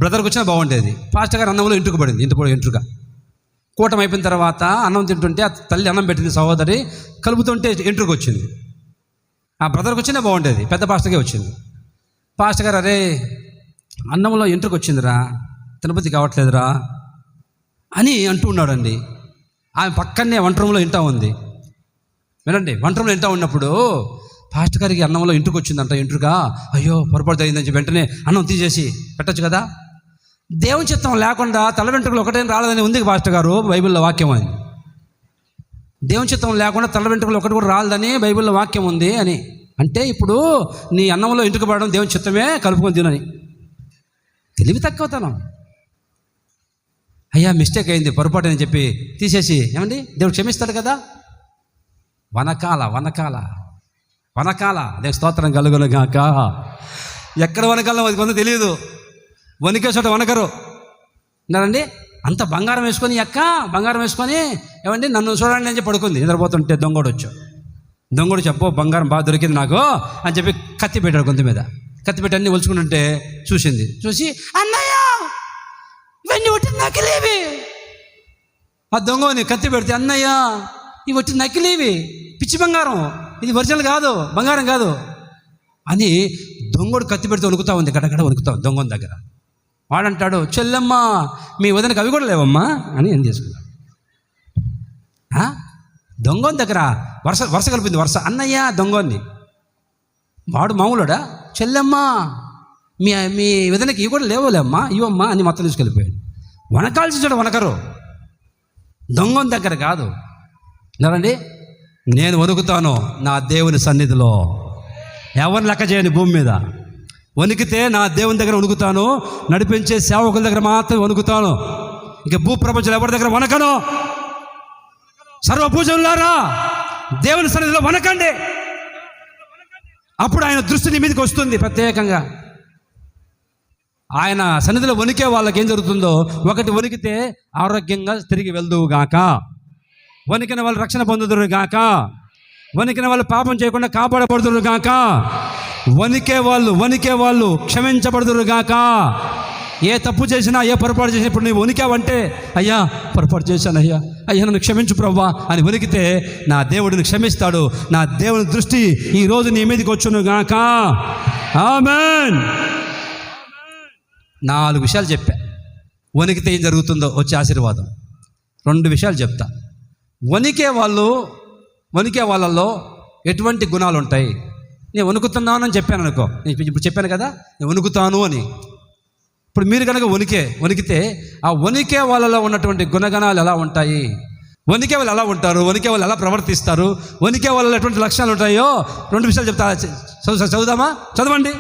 బ్రదర్కి వచ్చినా బాగుండేది. పాస్టర్ గారు అన్నంలో ఇంటికి పడింది, ఇంటిగా. కూటమి అయిపోయిన తర్వాత అన్నం తింటుంటే ఆ తల్లి అన్నం పెట్టింది, సహోదరి కలుపుతుంటే ఇంటికి వచ్చింది. ఆ బ్రదర్కి వచ్చినా బాగుండేది, పెద్ద పాస్టర్కే వచ్చింది. పాస్టర్ గారు అరే అన్నంలో ఇంటికి వచ్చిందిరా, తిరుపతి కావట్లేదురా అని అంటూ ఉన్నాడండి. ఆమె పక్కనే వంట రూమ్లో ఇంటా ఉంది. వినండి, వంట రూమ్లో ఇంటా ఉన్నప్పుడు పాస్టర్ గారికి అన్నంలో ఇంటికి వచ్చిందంట ఇంటిగా. అయ్యో పొరపాటు జరిగిందని చెప్పి వెంటనే అన్నం తీసేసి పెట్టచ్చు కదా. దేవుని చిత్తం లేకుండా తల వెంట్రుకలు ఒకటేం రాలేదని ఉంది పాస్టర్ గారు బైబిల్లో వాక్యం అని. దేవుని చిత్తం లేకుండా తల వెంట్రుకలు ఒకటి కూడా రాలేదని బైబిల్లో వాక్యం ఉంది అని అంటే, ఇప్పుడు నీ అన్నంలో ఇంటికి పడడం దేవుని చిత్తమే, కలుపుకొని తినని. తెలివి తక్కువతనం. అయ్యా మిస్టేక్ అయింది, పొరపాటు అని చెప్పి తీసేసి ఏమండి దేవుడు క్షమిస్తాడు కదా. వనకాల దేవుని స్తోత్రం కలుగును గాక. ఎక్కడ వనకాలం అది కొంత తెలియదు, వణికే చోట వనకరు ఉన్నారండి. అంత బంగారం వేసుకొని ఏమండి నన్ను చూడండి అని చెప్పి పడుకుంది. నిద్రపోతుంటే దొంగోడు చెప్పు బంగారం బాగా దొరికింది నాకు అని చెప్పి కత్తి పెట్టాడు గొంతు మీద. కత్తి పెట్టి అన్నీ ఒలుచుకుంటుంటే చూసి అన్నయ్య ఇవన్నీ ఒట్టి నకిలీవి. ఆ దొంగని కత్తి పెడితే అన్నయ్య ఇవి ఒట్టి నకిలీవి, పిచ్చి బంగారం, ఇది ఒరిజినల్ కాదు, బంగారం కాదు అని దొంగోడు కత్తి పెడితే వణుకుతా ఉంది, గడగడ వణుకుతా ఉంది దొంగని దగ్గర. వాడంటాడు చెల్లెమ్మ మీ వదినకి అవి కూడా లేవమ్మా అని ఏం చేసుకున్నాడు. దొంగని దగ్గర వరుస కలిపింది, వరుస అన్నయ్య దొంగని. వాడు మామూలుడా, చెల్లెమ్మా మీ మీ విధనకి ఇవి కూడా లేవులేమ్మా, ఇవమ్మా అని మొత్తం తీసుకెళ్ళిపోయాడు. వనకాల్సి చూడ వనకరు, దొంగం దగ్గర కాదు. ఎవరండి, నేను వణుకుతాను నా దేవుని సన్నిధిలో, ఎవరిని లెక్క చేయని భూమి మీద. వణికితే నా దేవుని దగ్గర వణుకుతాను, నడిపించే సేవకుల దగ్గర మాత్రం వణుకుతాను. ఇక భూప్రపంచంలో ఎవరి దగ్గర వణకను. సర్వపూజలారా దేవుని సన్నిధిలో వణకండి, అప్పుడు ఆయన దృష్టి నీ మీదకి వస్తుంది. ప్రత్యేకంగా ఆయన సన్నిధిలో వణికే వాళ్ళకి ఏం జరుగుతుందో, ఒకటి వణికితే ఆరోగ్యంగా తిరిగి వెళ్దువు గాక, వణికిన వాళ్ళు రక్షణ పొందుదురు గాక, వణికిన వాళ్ళు పాపం చేయకుండా కాపాడబడుదురు గాక, వణికే వాళ్ళు క్షమించబడుదురు గాక. ఏ తప్పు చేసినా, ఏ పొరపాటు చేసినా, ఇప్పుడు నువ్వు వణికావంటే, అయ్యా పొరపాటు చేశాను, అయ్యా నన్ను క్షమించు ప్రభువా అని వణికితే నా దేవుడిని క్షమిస్తాడు. నా దేవుని దృష్టి ఈరోజు నీ మీదకి వచ్చును గాక. ఆమేన్. 4 విషయాలు చెప్పా. వణికితే ఏం జరుగుతుందో వచ్చే ఆశీర్వాదం. 2 విషయాలు చెప్తా. వణికే వాళ్ళల్లో ఎటువంటి గుణాలు ఉంటాయి. నేను వణుకుతున్నాను అని చెప్పాను అనుకో, నేను ఇప్పుడు చెప్పాను కదా నేను వణుకుతాను అని. ఇప్పుడు మీరు కనుక వణికితే ఆ వణికే వాళ్ళలో ఉన్నటువంటి గుణగణాలు ఎలా ఉంటాయి, వణికే వాళ్ళు ఎలా ఉంటారు, వణికే వాళ్ళు ఎలా ప్రవర్తిస్తారు, వణికే వాళ్ళలో ఎటువంటి లక్షణాలు ఉంటాయో 2 విషయాలు చెప్తా. చదువుదామా? చదవండి.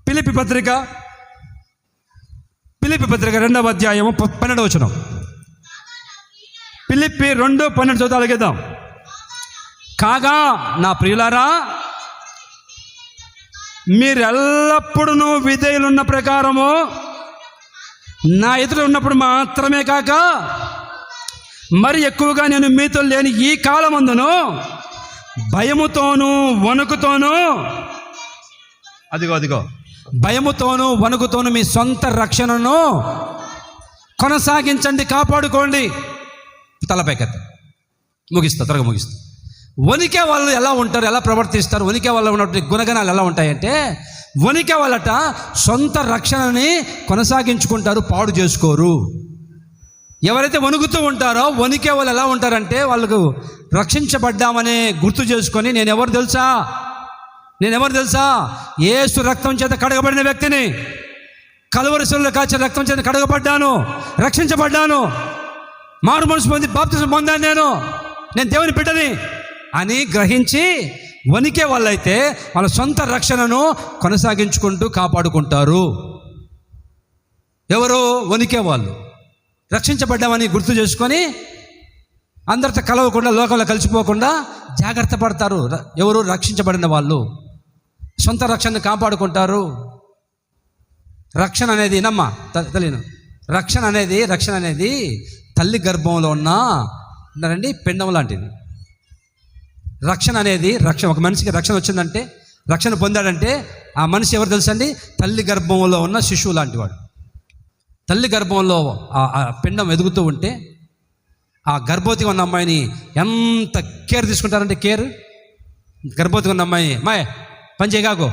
ఫిలిప్పీ పత్రిక 2వ అధ్యాయము 12వ వచనం. ఫిలిప్పీ 2:12 చదువుతా అడిగేద్దాం. కాగా నా ప్రియులారా, మీరెల్లప్పుడూ విధేయులున్న ప్రకారము నా ఎదుట ఉన్నప్పుడు మాత్రమే కాక మరి ఎక్కువగా నేను మీతో లేని ఈ కాలమందును భయముతోనూ వణుకుతోనూ, అదిగో భయముతోనూ వణుకుతోనూ మీ సొంత రక్షణను కొనసాగించండి, కాపాడుకోండి. తలపైకెత్త త్వరగా ముగిస్తా. వణికే వాళ్ళు ఎలా ఉంటారు, ఎలా ప్రవర్తిస్తారు, వణికే వాళ్ళు ఉన్నటువంటి గుణగణాలు ఎలా ఉంటాయంటే, వణికే వాళ్ళట సొంత రక్షణని కొనసాగించుకుంటారు, పాడు చేసుకోరు. ఎవరైతే వణుకుతూ ఉంటారో వణికే వాళ్ళు ఎలా ఉంటారంటే, వాళ్ళకు రక్షించబడ్డామనే గుర్తు చేసుకొని నేనెవరు తెలుసా, యేసు రక్తం చేత కడగబడిన వ్యక్తిని, కలువరి శిలువలో కాచిన రక్తం చేత కడగబడ్డాను, రక్షించబడ్డాను, మారు మనసు పొంది బాప్తిసం పొందాను, నేను దేవుని బిడ్డని అని గ్రహించి వణికే వాళ్ళైతే వాళ్ళ సొంత రక్షణను కొనసాగించుకుంటూ కాపాడుకుంటారు. ఎవరు? వణికే వాళ్ళు. రక్షించబడ్డామని గుర్తు చేసుకొని అందరితో కలవకుండా, లోకంలో కలిసిపోకుండా జాగ్రత్త పడతారు. ఎవరు? రక్షించబడిన వాళ్ళు సొంత రక్షణను కాపాడుకుంటారు. రక్షణ అనేది తెలియను. రక్షణ అనేది తల్లి గర్భంలో ఉన్న పిండం లాంటిది. రక్షణ ఒక మనిషికి రక్షణ వచ్చిందంటే, రక్షణ పొందాడంటే ఆ మనిషి ఎవరు తెలుసండి? తల్లి గర్భంలో ఉన్న శిశువు లాంటి వాడు. తల్లి గర్భంలో ఆ పిండం ఎదుగుతూ ఉంటే ఆ గర్భవతిగా ఉన్న అమ్మాయిని ఎంత కేర్ తీసుకుంటారంటే, గర్భవతిగా ఉన్న అమ్మాయి పని చేయగాకో,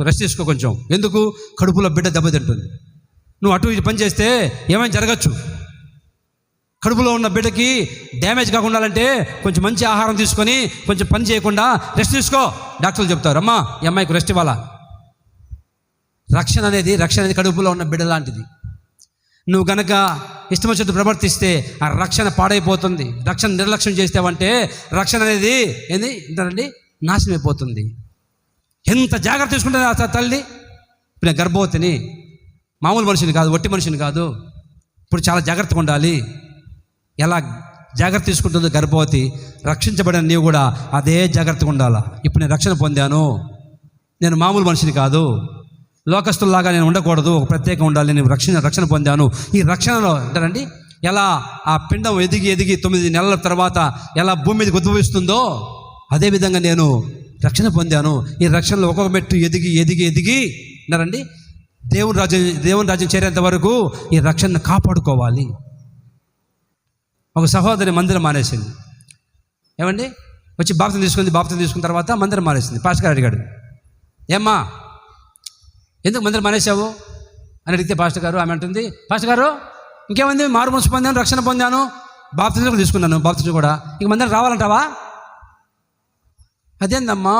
రెస్ట్ తీసుకో కొంచెం. ఎందుకు? కడుపులో బిడ్డ దెబ్బతింటుంది. నువ్వు అటు ఇటు పని చేస్తే ఏమైనా జరగచ్చు. కడుపులో ఉన్న బిడ్డకి డ్యామేజ్ కాకుండా అంటే కొంచెం మంచి ఆహారం తీసుకొని కొంచెం పని చేయకుండా రెస్ట్ తీసుకో, డాక్టర్లు చెప్తారు. అమ్మా ఈ అమ్మాయికి రెస్ట్ ఇవ్వాలా. రక్షణ అనేది కడుపులో ఉన్న బిడ్డ లాంటిది. నువ్వు కనుక ఇష్టం వచ్చినట్టు ప్రవర్తిస్తే ఆ రక్షణ పాడైపోతుంది. రక్షణ నిర్లక్ష్యం చేస్తావంటే రక్షణ అనేది ఏంటండి నాశనం అయిపోతుంది. ఎంత జాగ్రత్త తీసుకుంటుంది ఆ తల్లి. ఇప్పుడు గర్భవతిని, మామూలు మనిషిని కాదు, ఒట్టి మనిషిని కాదు, ఇప్పుడు చాలా జాగ్రత్తగా ఉండాలి. ఎలా జాగ్రత్త తీసుకుంటుందో గర్భవతి, రక్షించబడిన నీవు కూడా అదే జాగ్రత్తగా ఉండాలా. ఇప్పుడు నేను రక్షణ పొందాను, నేను మామూలు మనిషిని కాదు, లోకస్తుల్లాగా నేను ఉండకూడదు, ఒక ప్రత్యేకంగా ఉండాలి. నేను రక్షణ పొందాను. ఈ రక్షణలో అంటారండి ఎలా ఆ పిండం ఎదిగి 9 నెలల తర్వాత ఎలా భూమి మీదకి ఉద్భవిస్తుందో అదేవిధంగా నేను రక్షణ పొందాను. ఈ రక్షణలో ఒక్కొక్క మెట్టు ఎదిగి అంటారండి దేవుని రాజ్యం చేరేంత వరకు ఈ రక్షణను కాపాడుకోవాలి. ఒక సహోదరి మందిరం మానేసింది. ఏమండి వచ్చి బాప్తిసం తీసుకున్న తర్వాత మందిరం మానేసింది. పాస్టర్ గారు అడిగాడు, ఏమ్మా ఎందుకు మందిరం మానేశావు అని అడిగితే పాస్టర్ గారు ఆమె అంటుంది, పాస్టర్ గారు ఇంకేమైంది, మారు మనసు పొందాను, రక్షణ పొందాను, బాప్తిసం తీసుకున్నాను, బాప్తిసం కూడా ఇంక మందిరం రావాలంటావా అదేందమ్మా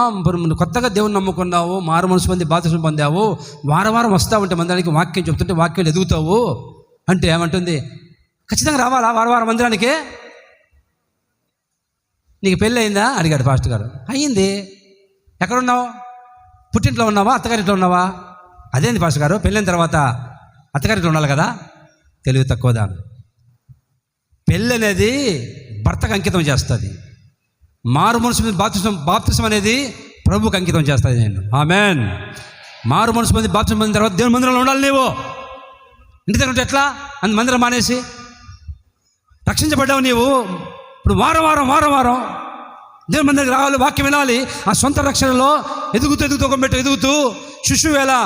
కొత్తగా దేవుని నమ్ముకున్నావు, మారు మనసు పొంది బాప్తిస్మం పొందావు, వారం వారం వస్తావు అంటే మందిరానికి, వాక్యం చెప్తుంటే వాక్యం ఎదుగుతావు అంటే ఏమంటుంది? ఖచ్చితంగా రావాలా వారం వారం మందిరానికి? నీకు పెళ్ళి అయిందా అడిగాడు పాస్టర్ గారు. అయ్యింది. ఎక్కడున్నావు? పుట్టింట్లో ఉన్నావా, అత్తగారింట్లో ఉన్నావా? అదేంది పాస్టర్ గారు, పెళ్ళైన తర్వాత అత్తగారింట్లో ఉండాలి కదా? తెలివి తక్కువ దాని. పెళ్ళి అనేది భర్తకు అంకితం చేస్తుంది. మారు మనసు బాప్తిస్మం అనేది ప్రభువుకి అంకితం చేస్తుంది. నేను ఆమేన్. మారు మనసు పొంది బాప్తిస్మం పొందిన తర్వాత దేవుని మందిరంలో ఉండాలి. నీవు ఇంటి దగ్గర ఉంటే ఎట్లా? అంత మందిరం మానేసి రక్షించబడ్డావు. నీవు ఇప్పుడు వారం వారం దేవుని మందిరికి రావాలి, వాక్యం వినాలి. ఆ సొంత రక్షణలో ఎదుగుతూ ఎదుగుతూ శిశువు ఎలా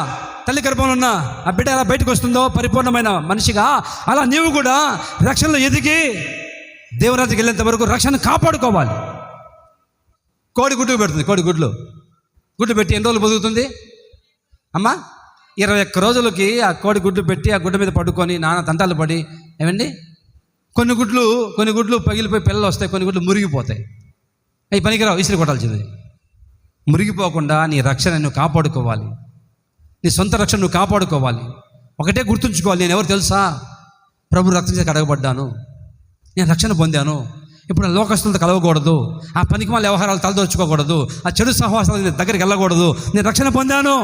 తల్లి గర్భంలో ఉన్న ఆ బిడ్డ ఎలా బయటకు వస్తుందో పరిపూర్ణమైన మనిషిగా, అలా నీవు కూడా రక్షణలో ఎదిగి దేవురాజ్యకి వెళ్ళేంత వరకు రక్షణ కాపాడుకోవాలి. కోడి గుడ్డు పెడుతుంది. కోడి గుడ్లు పెట్టి ఎన్ని రోజులు బతుకుతుంది అమ్మా? 21 రోజులకి ఆ కోడి గుడ్డు పెట్టి ఆ గుడ్డ మీద పడుకొని నానా తంటాలు పడి, ఏమండి, కొన్ని గుడ్లు పగిలిపోయి పిల్లలు వస్తాయి, కొన్ని గుడ్లు మురిగిపోతాయి. అవి పనికిరావు, విసిరి కొట్టాల్సింది. మురిగిపోకుండా నీ రక్షణ నువ్వు కాపాడుకోవాలి. నీ సొంత రక్షణ నువ్వు కాపాడుకోవాలి. ఒకటే గుర్తుంచుకోవాలి, నేను ఎవరు తెలుసా? ప్రభు రక్తం చేసి కడగబడ్డాను, నేను రక్షణ పొందాను. ఇప్పుడు లోకస్తులతో కలవకూడదు, ఆ పనికిమాల వ్యవహారాలు తలదోచుకోకూడదు, ఆ చెడు సహవాసాలు దగ్గరికి వెళ్ళకూడదు, నేను రక్షణ పొందాను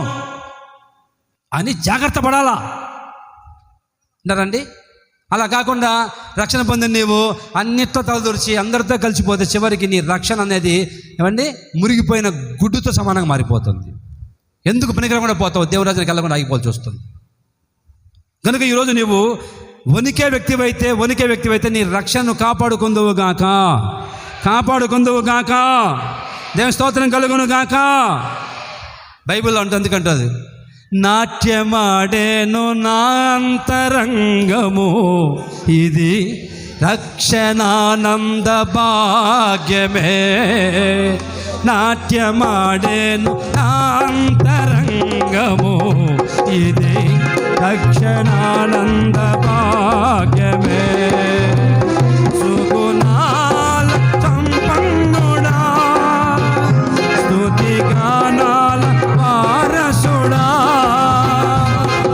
అని జాగ్రత్త పడాలా అంటారండి. అలా కాకుండా రక్షణ పొందిన నీవు అన్నిటితో తలదూర్చి అందరితో కలిసిపోతే చివరికి నీ రక్షణ అనేది ఏమండి మురిగిపోయిన గుడ్డుతో సమానంగా మారిపోతుంది. ఎందుకు పనికిరాకుండా పోతావు? దేవురాజ్యానికి వెళ్ళకుండా ఆగిపోవాల్సి వస్తుంది. కనుక ఈరోజు నీవు వణికే వ్యక్తివైతే నీ రక్షణను కాపాడుకుందువు గాక. దేవుని స్తోత్రం కలుగును గాక. బైబిల్లో అంటే ఎందుకంటుంది, నాట్యమాడేను నా అంతరంగము, ఇది రక్షణానంద భాగ్యమే. నాట్యమాడేను నా అంతరంగము, ఇది రక్షణానంద భాగ్యమే. సుగుణాల సంపన్నుడా, స్తుతి గానాల వారసుడా,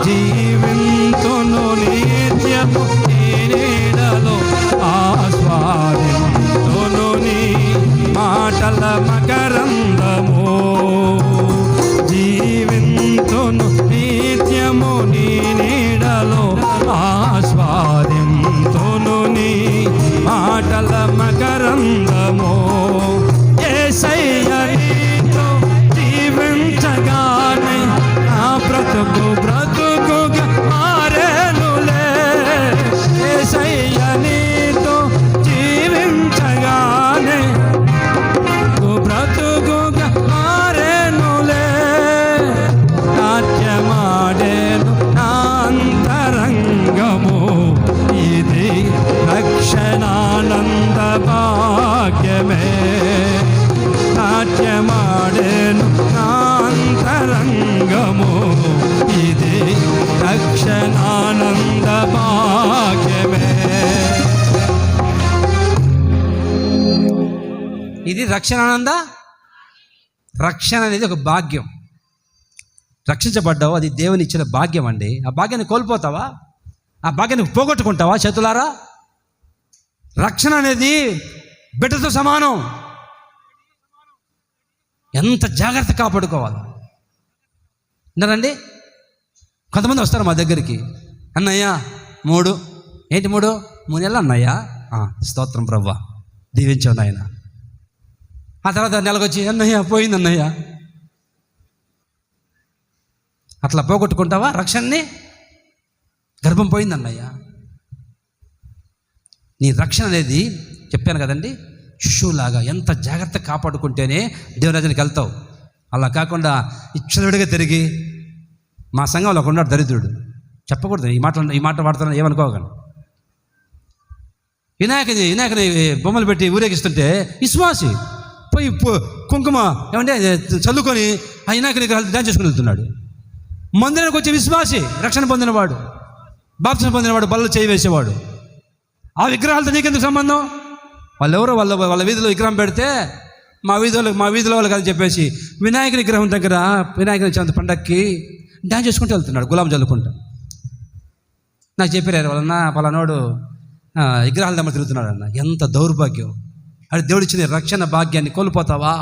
జీవింతును నిత్యము నీ నీడలో, ఆస్వాదింతును నీ మాటల మకరందము. జీవింతును నిత్యము నీ నీడలో, ఆస్వాదింతును నీ మాటల మకరందము. యేసయ్య నీతో జీవించగానే నా బ్రతుకుగా మారేనులే. యేసయ్య నీతో జీవించగానే బ్రతుకుగా మారేనులే. నాట్యమాడేను నా అంతరంగము, ఇది రక్షణానంద భాగ్యమే. నాట్యమాడేను నా అంతరంగము, ఇది రక్షణానంద భాగ్యమే. ఇది రక్షణానంద. రక్షణ అనేది ఒక భాగ్యం. రక్షించబడ్డావు, అది దేవుని ఇచ్చిన భాగ్యం అండి. ఆ భాగ్యాన్ని కోల్పోతావా? ఆ భాగ్యాన్ని పోగొట్టుకుంటావా చేతులారా? రక్షణ అనేది బిడ్డతో సమానం. ఎంత జాగ్రత్త కాపాడుకోవాలి విన్నారండి. కొంతమంది వస్తారు మా దగ్గరికి, అన్నయ్య 3 నెలలు అన్నయ్య. స్తోత్రం ప్రభువా, దీవించావు నాయన. ఆ తర్వాత నెలకొచ్చి అన్నయ్య పోయింది అన్నయ్య. అట్లా పోగొట్టుకుంటావా రక్షణని? గర్భం పోయింది అన్నయ్య. నీ రక్షణ అనేది చెప్పాను కదండి, శిశువులాగా ఎంత జాగ్రత్త కాపాడుకుంటేనే దేవుని రాజ్యానికి వెళ్తావు. అలా కాకుండా ఇచ్చలుడిగా తిరిగి, మా సంఘంలో ఒక ఉన్నాడు దరిద్రుడు, చెప్పకూడదు ఈ మాట వాడుతున్నా ఏమనుకోగలను. వినాయకుని బొమ్మలు పెట్టి ఊరేగిస్తుంటే విశ్వాసి పోయి కుంకుమ ఏమంటే చల్లుకొని ఆ వినాయకుని డాన్స్ చేసుకుని వెళ్తున్నాడు. మందిరానికి వచ్చే విశ్వాసి, రక్షణ పొందినవాడు, బాప్తిస్మం పొందినవాడు, బల్ల చేయి వేసేవాడు. ఆ విగ్రహాలతో నీకెందుకు సంబంధం? వాళ్ళెవరో వాళ్ళ వీధిలో విగ్రహం పెడితే మా వీధిలో వాళ్ళు కదా చెప్పేసి వినాయకుని విగ్రహం దగ్గర వినాయకుని చవితి పండక్కి డ్యాన్స్ చేసుకుంటూ వెళ్తున్నాడు, గులాం చల్లుకుంటా. నాకు చెప్పారు వాళ్ళన్న పలానోడు విగ్రహాల దగ్గర తిరుగుతున్నాడు అన్న. ఎంత దౌర్భాగ్యం! అది దేవుడు ఇచ్చిన రక్షణ భాగ్యాన్ని కోల్పోతావా,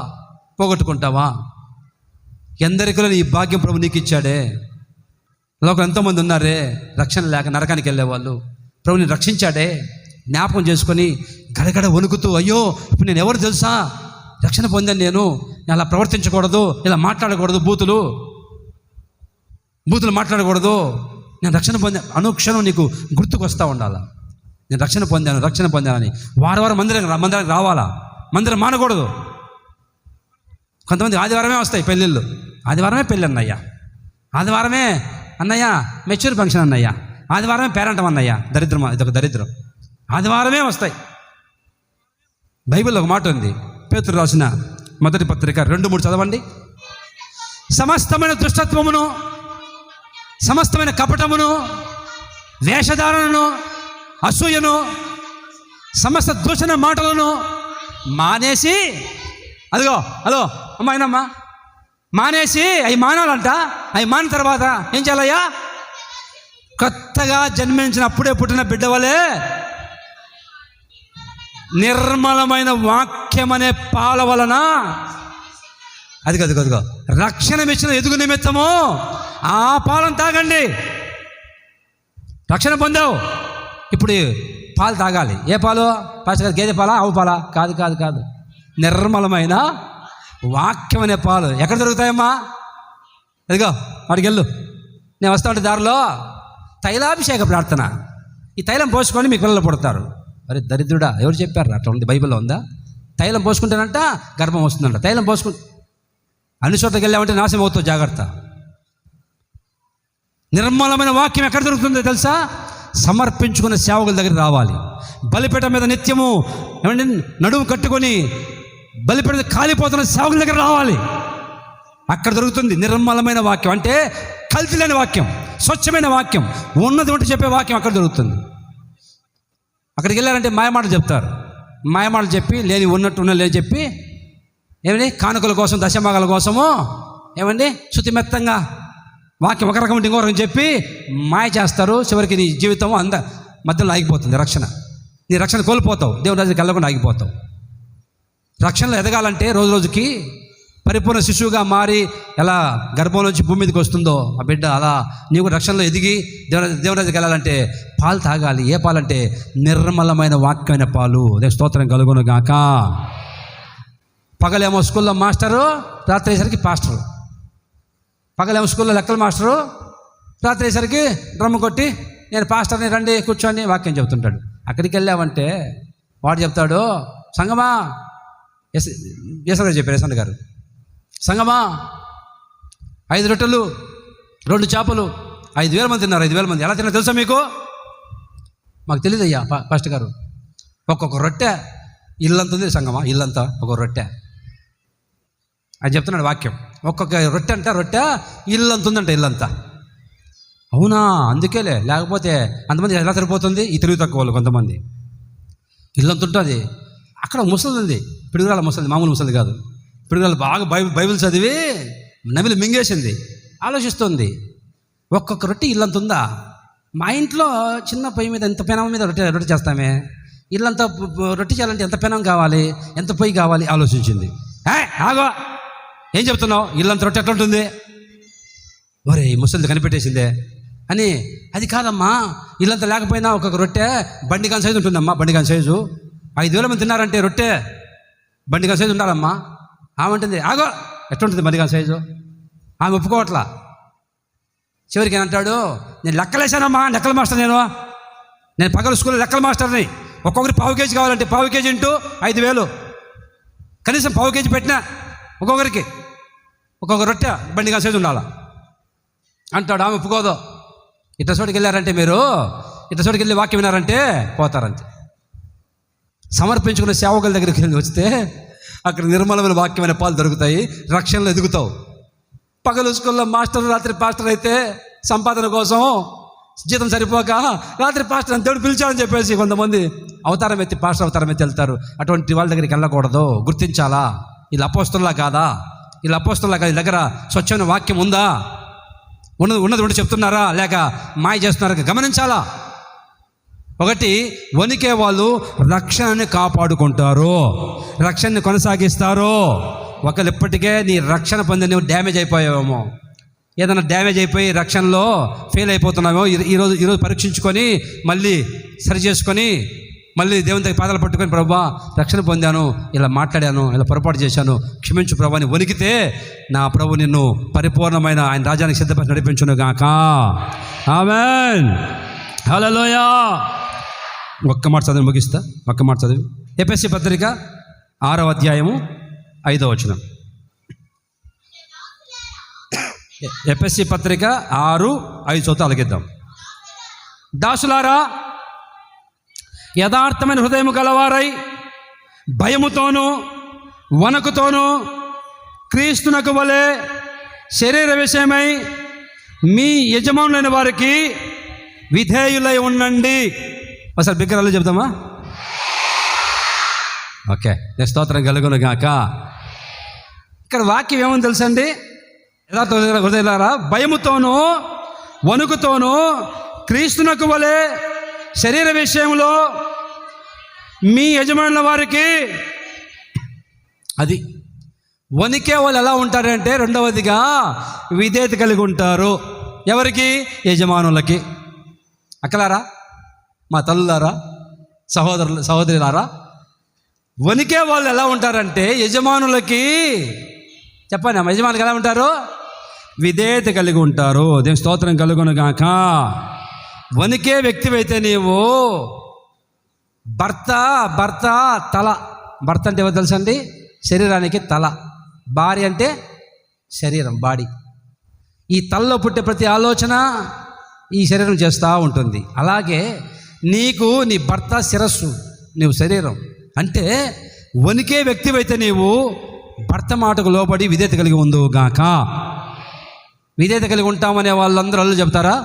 పోగొట్టుకుంటావా? ఎందరికీ ఈ భాగ్యం ప్రభు నీకు ఇచ్చాడే. లోకం ఎంతోమంది ఉన్నారే రక్షణ లేక నరకానికి వెళ్ళేవాళ్ళు. ప్రభుని రక్షించాడే, జ్ఞాపకం చేసుకొని గడగడ వణుకుతూ, అయ్యో ఇప్పుడు నేను ఎవరు తెలుసా, రక్షణ పొందాను, నేను అలా ప్రవర్తించకూడదు, ఇలా మాట్లాడకూడదు, బూతులు మాట్లాడకూడదు, నేను రక్షణ పొందాను. అనుక్షణం నీకు గుర్తుకు వస్తూ ఉండాలా, నేను రక్షణ పొందానని. వారం మందిరానికి రావాలా, మందిరం మానకూడదు. కొంతమంది ఆదివారమే వస్తాయి పెళ్ళిళ్ళు, ఆదివారమే పెళ్ళి అన్నయ్య, ఆదివారమే అన్నయ్య మెచ్యూర్ ఫంక్షన్ అన్నయ్య, ఆదివారమే పేరంటం అన్నయ్య. దరిద్రం, ఇదొక దరిద్రం. ఆదివారమే వస్తాయి. బైబిల్లో ఒక మాట ఉంది, పేతురు రాసిన మొదటి పత్రిక 2:3 చదవండి. సమస్తమైన దుష్టత్వమును, సమస్తమైన కపటమును, వేషధారణను, అసూయను, సమస్త దూషణ మాటలను మానేసి, అదిగో అమ్మాయినమ్మా మానేసి, అవి మానాలంట. అవి మానిన తర్వాత ఏం చేయాలయ్యా? కొత్తగా జన్మించిన అప్పుడే పుట్టిన బిడ్డ వలె నిర్మలమైన వాక్యం అనే పాల వలన, అదిగో రక్షణ ఇచ్చిన ఎదుగు నిమిత్తము ఆ పాలను తాగండి. రక్షణ పొందావు, ఇప్పుడు పాలు తాగాలి. ఏ పాలు? పాస్టర్ గేదె పాలా, ఆవు పాలా? కాదు. నిర్మలమైన వాక్యం అనే పాలు ఎక్కడ దొరుకుతాయమ్మా? అదిగో వాడికి వెళ్ళు. నేను వస్తా ఉంటే దారిలో తైలాభిషేక ప్రార్థన, ఈ తైలం పోసుకొని మీ పిల్లలు పుడతారు. అరే దరిద్రుడా, ఎవరు చెప్పారు? అట్లా ఉంది, బైబిల్లో ఉందా? తైలం పోసుకుంటానంట గర్భం వస్తుందంట. తైలం అన్ని చోట్లకి వెళ్ళామంటే నాశనం అవుతావు, జాగ్రత్త. నిర్మలమైన వాక్యం ఎక్కడ దొరుకుతుందో తెలుసా? సమర్పించుకున్న సేవకుల దగ్గర రావాలి. బలిపీఠం మీద నిత్యము ఏమంటే నడుము కట్టుకొని బలిపీఠం కాలిపోతున్న సేవకుల దగ్గర రావాలి. అక్కడ దొరుకుతుంది నిర్మలమైన వాక్యం, అంటే కల్తీ లేని వాక్యం, స్వచ్ఛమైన వాక్యం, ఉన్నది ఉంటే చెప్పే వాక్యం అక్కడ దొరుకుతుంది. అక్కడికి వెళ్ళారంటే మాయమాటలు చెప్తారు. మాయమాటలు చెప్పి లేని ఉన్నట్టు లేని చెప్పి ఏమండి కానుకల కోసం, దశభాగాల కోసము ఏమండి శుతిమెత్తంగా వాక్యం ఒక రకం ఇంకో రకం చెప్పి మాయ చేస్తారు. చివరికి నీ జీవితం మధ్యలో ఆగిపోతుంది. నీ రక్షణ కోల్పోతావు, దేవుని రాజ్యానికి వెళ్ళకుండా ఆగిపోతావు. రక్షణలో ఎదగాలంటే రోజు రోజుకి పరిపూర్ణ శిశువుగా మారి ఎలా గర్భం నుంచి భూమి మీదకి వస్తుందో ఆ బిడ్డ, అలా నీవు రక్షణలో ఎదిగి దేవుని రాజ్యానికి వెళ్ళాలంటే పాలు తాగాలి. ఏ పాలంటే నిర్మలమైన వాక్యమైన పాలు. అదే స్తోత్రం కలుగును గాక. పగలేమో స్కూల్లో మాస్టరు, రాత్రి అయ్యేసరికి పాస్టరు. పగలేమో స్కూల్లో లెక్కల మాస్టరు, రాత్రి అయ్యేసరికి డ్రమ్ము కొట్టి నేను పాస్టర్ని రండి కూర్చోండి వాక్యం చెబుతుంటాడు. అక్కడికి వెళ్ళామంటే వాడు చెప్తాడు, సంగమా యశంగారు చెప్పారు, యశంగ గారు, సంగమా 5 రొట్టెలు 2 చేపలు 5,000 మంది తిన్నారు. 5,000 మంది ఎలా తిన్నారు తెలుసా మీకు? మాకు తెలియదు అయ్యా పాస్టర్ గారు. ఒక్కొక్క రొట్టె ఇల్లంత ఉంది సంగమా, ఇల్లంతా ఒక రొట్టె అని చెప్తున్నాడు వాక్యం. ఒక్కొక్క రొట్టె ఇల్లంత ఉందంట, ఇల్లంతా. అవునా? అందుకేలే, లేకపోతే అంతమంది ఎలా సరిపోతుంది? ఈ తెలివి తక్కువ వాళ్ళు కొంతమంది. ఇల్లంత ఉంటుంది. అక్కడ ముసలి ఉంది, పిడుగురాల ముసలి, మామూలు ముసలి కాదు, పిడుగురాలు బాగా బైబిల్ చదివి నవిలి మింగేసింది. ఆలోచిస్తుంది, ఒక్కొక్క రొట్టె ఇల్లంత ఉందా? మా ఇంట్లో చిన్న పొయ్యి మీద ఎంత పెనం మీద రొట్టె చేస్తామే, ఇల్లంతా రొట్టె చేయాలంటే ఎంత పెనం కావాలి, ఎంత పొయ్యి కావాలి ఆలోచించింది. ఆగో, ఏం చెప్తున్నావు? ఇల్లంత రొట్టె ఎట్లా ఉంటుంది? ఒరే ఈ ముసలిది కనిపెట్టేసిందే అని. అది కాదమ్మా, ఇల్లంతా లేకపోయినా ఒక్కొక్క రొట్టె బండికాన్ సైజు ఉంటుందమ్మా. బండికాన్ సైజు 5,000 మంది తిన్నారంటే రొట్టె బండికాన్ సైజు ఉండాలమ్మా. ఆమె ఉంటుంది, ఆగో ఎట్లుంటుంది బండికాన్ సైజు? ఆమె ఒప్పుకోవట్లా. చివరికి ఏమంటాడు, నేను లెక్కలేసానమ్మా, లెక్కల మాస్టర్, నేను పగల స్కూల్లో లెక్కల మాస్టర్ని. ఒక్కొక్కరికి 1/4 కేజీ కావాలంటే 1/4 కేజీ ఇంటూ 5,000, కనీసం 1/4 కేజీ పెట్టినా ఒక్కొక్కరికి ఒక్కొక్క రొట్టె బండికాన్ సైజు ఉండాలా అంటాడు. ఆమె ఒప్పుకోదు. ఇట్ట చోటుకి వెళ్ళారంటే, మీరు ఇట్ట చోటుకి వెళ్ళి వాక్యం వినారంటే పోతారంతే. సమర్పించుకున్న సేవకుల దగ్గరికి వెళ్ళి వస్తే అక్కడ నిర్మలమైన వాక్యమైన పాలు దొరుకుతాయి, రక్షణలో ఎదుగుతావు. పగలు స్కూల్లో మాస్టర్, రాత్రి పాస్టర్ అయితే సంపాదన కోసం జీతం సరిపోక రాత్రి పాస్టర్ అని దేవుడు పిలిచాడని చెప్పేసి కొంతమంది అవతారం ఎత్తి, పాస్టర్ అవతారం ఎత్తి వెళ్తారు. అటువంటి వాళ్ళ దగ్గరికి వెళ్ళకూడదు, గుర్తించాలా. వీళ్ళు అపోస్తలులా కాదా, వీళ్ళు అపోస్తలులా కాదు, వీళ్ళ దగ్గర స్వచ్ఛమైన వాక్యం ఉందా, ఉన్నది చెప్తున్నారా లేక మాయ చేస్తున్నారా గమనించాలా. ఒకటి, వణికే వాళ్ళు రక్షణని కాపాడుకుంటారు, రక్షణని కొనసాగిస్తారు. ఒకళ్ళు ఇప్పటికే నీ రక్షణ పొంది నువ్వు డ్యామేజ్ అయిపోయావేమో, ఏదైనా డ్యామేజ్ అయిపోయి రక్షణలో ఫెయిల్ అయిపోతున్నామో, ఈరోజు పరీక్షించుకొని మళ్ళీ సరి చేసుకొని మళ్ళీ దేవుని దగ్గర పాదాలు పట్టుకొని, ప్రభువా రక్షణ పొందాను, ఇలా మాట్లాడాను, ఇలా పొరపాటు చేశాను, క్షమించు ప్రభు అని వణికితే నా ప్రభు నిన్ను పరిపూర్ణమైన ఆయన రాజ్యానికి సిద్ధపరిచి నడిపించును గాక. ఆమేన్, హల్లెలూయా. ఒక్క మాట చదివి ముగిస్తా, ఒక్క మాట చదివి. ఎఫెసీ పత్రిక 6వ అధ్యాయము 5వ వచనం. ఎఫెసీ పత్రిక 6:5 చదువుతా అలగిద్దాం. దాసులారా, యథార్థమైన హృదయము గలవారై భయముతోనూ వణకుతోనూ క్రీస్తునకు వలె శరీర విషయమై మీ యజమానులైన వారికి విధేయులై ఉండండి. ఒకసారి బిగ్గరలో చెప్తామా? ఓకే, నేను స్తోత్రం కలుగును గాక. ఇక్కడ వాక్యం ఏమని తెలుసండి? యథార్థ హృదయారా భయముతోనూ వణుకుతోనూ క్రీస్తునకు వలె శరీర విషయంలో మీ యజమానుల వారికి, అది వణికే వాళ్ళు ఎలా ఉంటారంటే, రెండవదిగా విధేయత కలిగి ఉంటారు. ఎవరికి? యజమానులకి. అక్కలారా, మా తల్లులారా, సహోదరులారా, వణికే వాళ్ళు ఎలా ఉంటారంటే యజమానులకి, చెప్పండి అమ్మ, యజమానులకి ఎలా ఉంటారు? విధేయత కలిగి ఉంటారు. దేవుని స్తోత్రం కలుగును గాక. వణికే వ్యక్తివైతే నీవు, భర్త తల, భర్త అంటే ఎవరు తెలుసండి? శరీరానికి తల, భార్య అంటే శరీరం, బాడీ. ఈ తలలో పుట్టే ప్రతి ఆలోచన ఈ శరీరం చేస్తూ ఉంటుంది. అలాగే నీకు నీ భర్త శిరస్సు, నీవు శరీరం. అంటే వణికే వ్యక్తివైతే నీవు భర్త మాటకు లోబడి విధేయత కలిగి ఉండు గాక. విధేయత కలిగి ఉంటామనే వాళ్ళందరూ అల్లు చెప్తారా?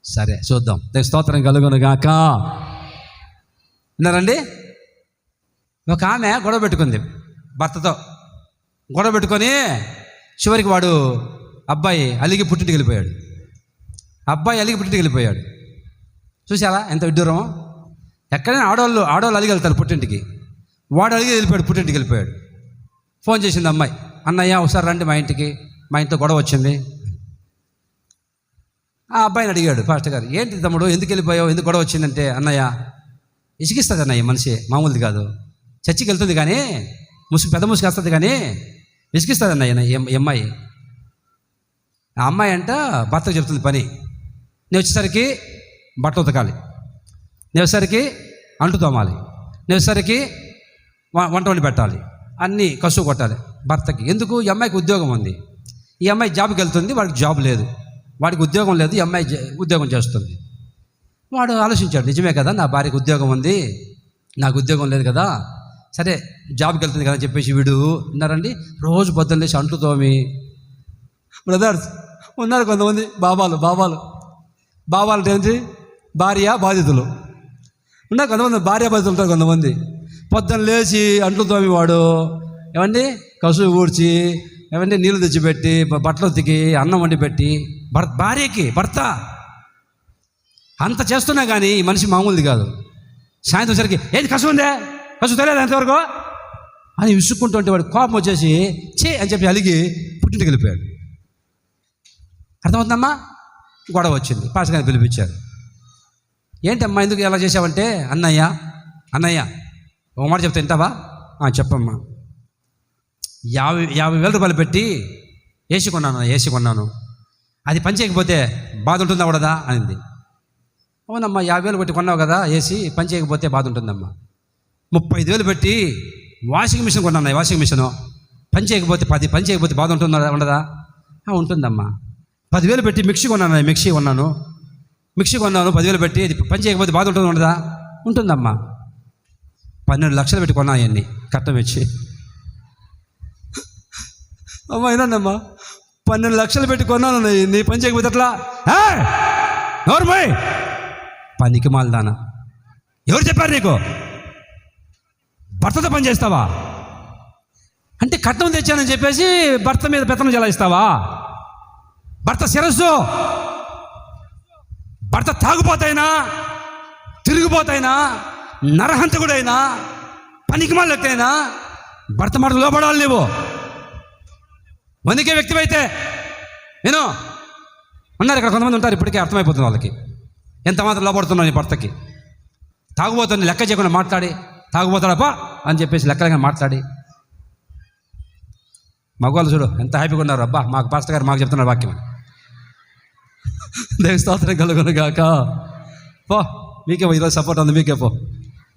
సరే చూద్దాం. స్తోత్రం కలుగును గాక. విన్నారండి? ఒక ఆమె గొడవ పెట్టుకుంది భర్తతో. గొడవ పెట్టుకొని చివరికి వాడు అబ్బాయి అలిగి పుట్టింటికి వెళ్ళిపోయాడు. చూసారా ఎంత విడ్డూరమో? ఎక్కడైనా ఆడవాళ్ళు అలిగి వెళ్తారు పుట్టింటికి. వాడు అలిగి పుట్టింటికి వెళ్ళిపోయాడు. ఫోన్ చేసింది అమ్మాయి, అన్నయ్య ఒకసారి రండి మా ఇంటికి, మా ఇంట్లో గొడవ వచ్చింది. ఆ అబ్బాయిని అడిగాడు పాస్టర్ గారు, ఏంటి తమ్ముడు ఎందుకు వెళ్ళిపోయావు, ఎందుకు గొడవ వచ్చిందంటే, అన్నయ్య ఇసుకిస్తుంది అన్నయ్య, మనిషి మామూలుది కాదు, చర్చికి వెళ్తుంది కానీ పెద్ద ముసుగు వస్తుంది కానీ విసిగిస్తుంది అన్నయ్య ఈ అమ్మాయి. ఆ అమ్మాయి అంట భర్తకు చెప్తుంది పని, నేను వచ్చేసరికి బట్టలు ఉతకాలి, నేను వచ్చేసరికి అంటు తోమాలి, నేను వచ్చేసరికి వంట వండి పెట్టాలి, అన్నీ కసువు కొట్టాలి భర్తకి. ఎందుకు? ఈ అమ్మాయికి ఉద్యోగం ఉంది, ఈ అమ్మాయి జాబ్కి వెళ్తుంది, వాడికి జాబ్ లేదు, వాడికి ఉద్యోగం లేదు, ఈ అమ్మాయి ఉద్యోగం చేస్తుంది. వాడు ఆలోచించాడు, నిజమే కదా, నా భార్యకు ఉద్యోగం ఉంది, నాకు ఉద్యోగం లేదు కదా, సరే జాబ్కి వెళ్తుంది కదా అని చెప్పేసి వీడు ఉన్నారండి రోజు పొద్దున్న లేచి అంట్లు తోమి. బ్రదర్స్ ఉన్నారు కొంతమంది బాబాలు ఏంటి, భార్య బాధితులు ఉన్నారు కొంతమంది, భార్య బాధితులు ఉంటారు కొంతమంది. పొద్దున్న లేచి అంట్లు తోమి వాడు ఏమండి కసువు ఊడ్చి, ఏమంటే నీళ్ళు తెచ్చిపెట్టి, బట్టలు ఉతికి, అన్నం వండి పెట్టి, భార్యకి భర్త అంత చేస్తున్నా కానీ ఈ మనిషి మామూలుది కాదు. సాయంత్రం సరికి ఏది కసువు ఉందే, కసువు తెలియదు ఎంతవరకు అని విసుక్కుంటుంటే వాడు కోపం వచ్చేసి చే అని చెప్పి అలిగి పుట్టింటికి వెళ్ళిపోయాడు. అర్థమవుతుందమ్మా? గొడవ వచ్చింది, పాస్టర్ గారిని పిలిపించారు. ఏంటమ్మా ఎందుకు ఎలా చేసావంటే, అన్నయ్య ఒక మాట చెప్తే వింటావా? చెప్పమ్మా. 50,000 రూపాయలు పెట్టి ఏసీ కొన్నాను, అది పని చేయకపోతే బాధ ఉంటుందా ఉండదా అనింది. అవునమ్మా, 50,000 పెట్టి కొన్నావు కదా ఏసీ, పని చేయకపోతే బాధ ఉంటుందమ్మా. 35,000 పెట్టి వాషింగ్ మిషన్ కొన్నాను, వాషింగ్ మిషను పని చేయకపోతే బాధ ఉంటుందా ఉండదా? ఉంటుందమ్మా. 10,000 పెట్టి మిక్సీ కొన్నాను, మిక్సీ కొన్నాను 10,000 పెట్టి, అది పని చేయకపోతే బాధ ఉంటుందా ఉండదా? ఉంటుందమ్మా. 12 లక్షలు పెట్టి కొన్నా అవన్నీ కట్టం ఇచ్చి. అమ్మా అయినానమ్మా, 12 లక్షలు పెట్టి కొన్నాను, నీ పని చేయకపోతే అట్లా ఎవరు పనికి మాలదానా, ఎవరు చెప్పారు నీకు? భర్తతో పని చేస్తావా? అంటే కట్నం తెచ్చానని చెప్పేసి భర్త మీద పెత్తనం చెలాయిస్తావా? భర్త శిరస్సు, భర్త తాగుపోతాయినా, తిరిగిపోతాయినా, నరహంతకుడైనా, పనికి మళ్ళెక్కైనా భర్త మాట లోపడాలి. నువ్వు వనికే వ్యక్తివైతే నేను ఉన్నారు ఇక్కడ కొంతమంది ఉంటారు, ఇప్పటికే అర్థమైపోతుంది వాళ్ళకి ఎంత మాత్రం లోపడుతున్నావు నీ భర్తకి. తాగుబోతాను లెక్క చేయకుండా మాట్లాడి, తాగుబోతాడప్పా అని చెప్పేసి లెక్కలుగా మాట్లాడి. మగవాళ్ళు చూడు ఎంత హ్యాపీగా ఉన్నారు, అబ్బా మాకు పాస్టర్ గారు మాకు చెప్తున్నారు వాక్యం. దేవుని స్తోత్రం కలుగును గాక. పో మీకే ఈరోజు సపోర్ట్ ఉంది, మీకే పో.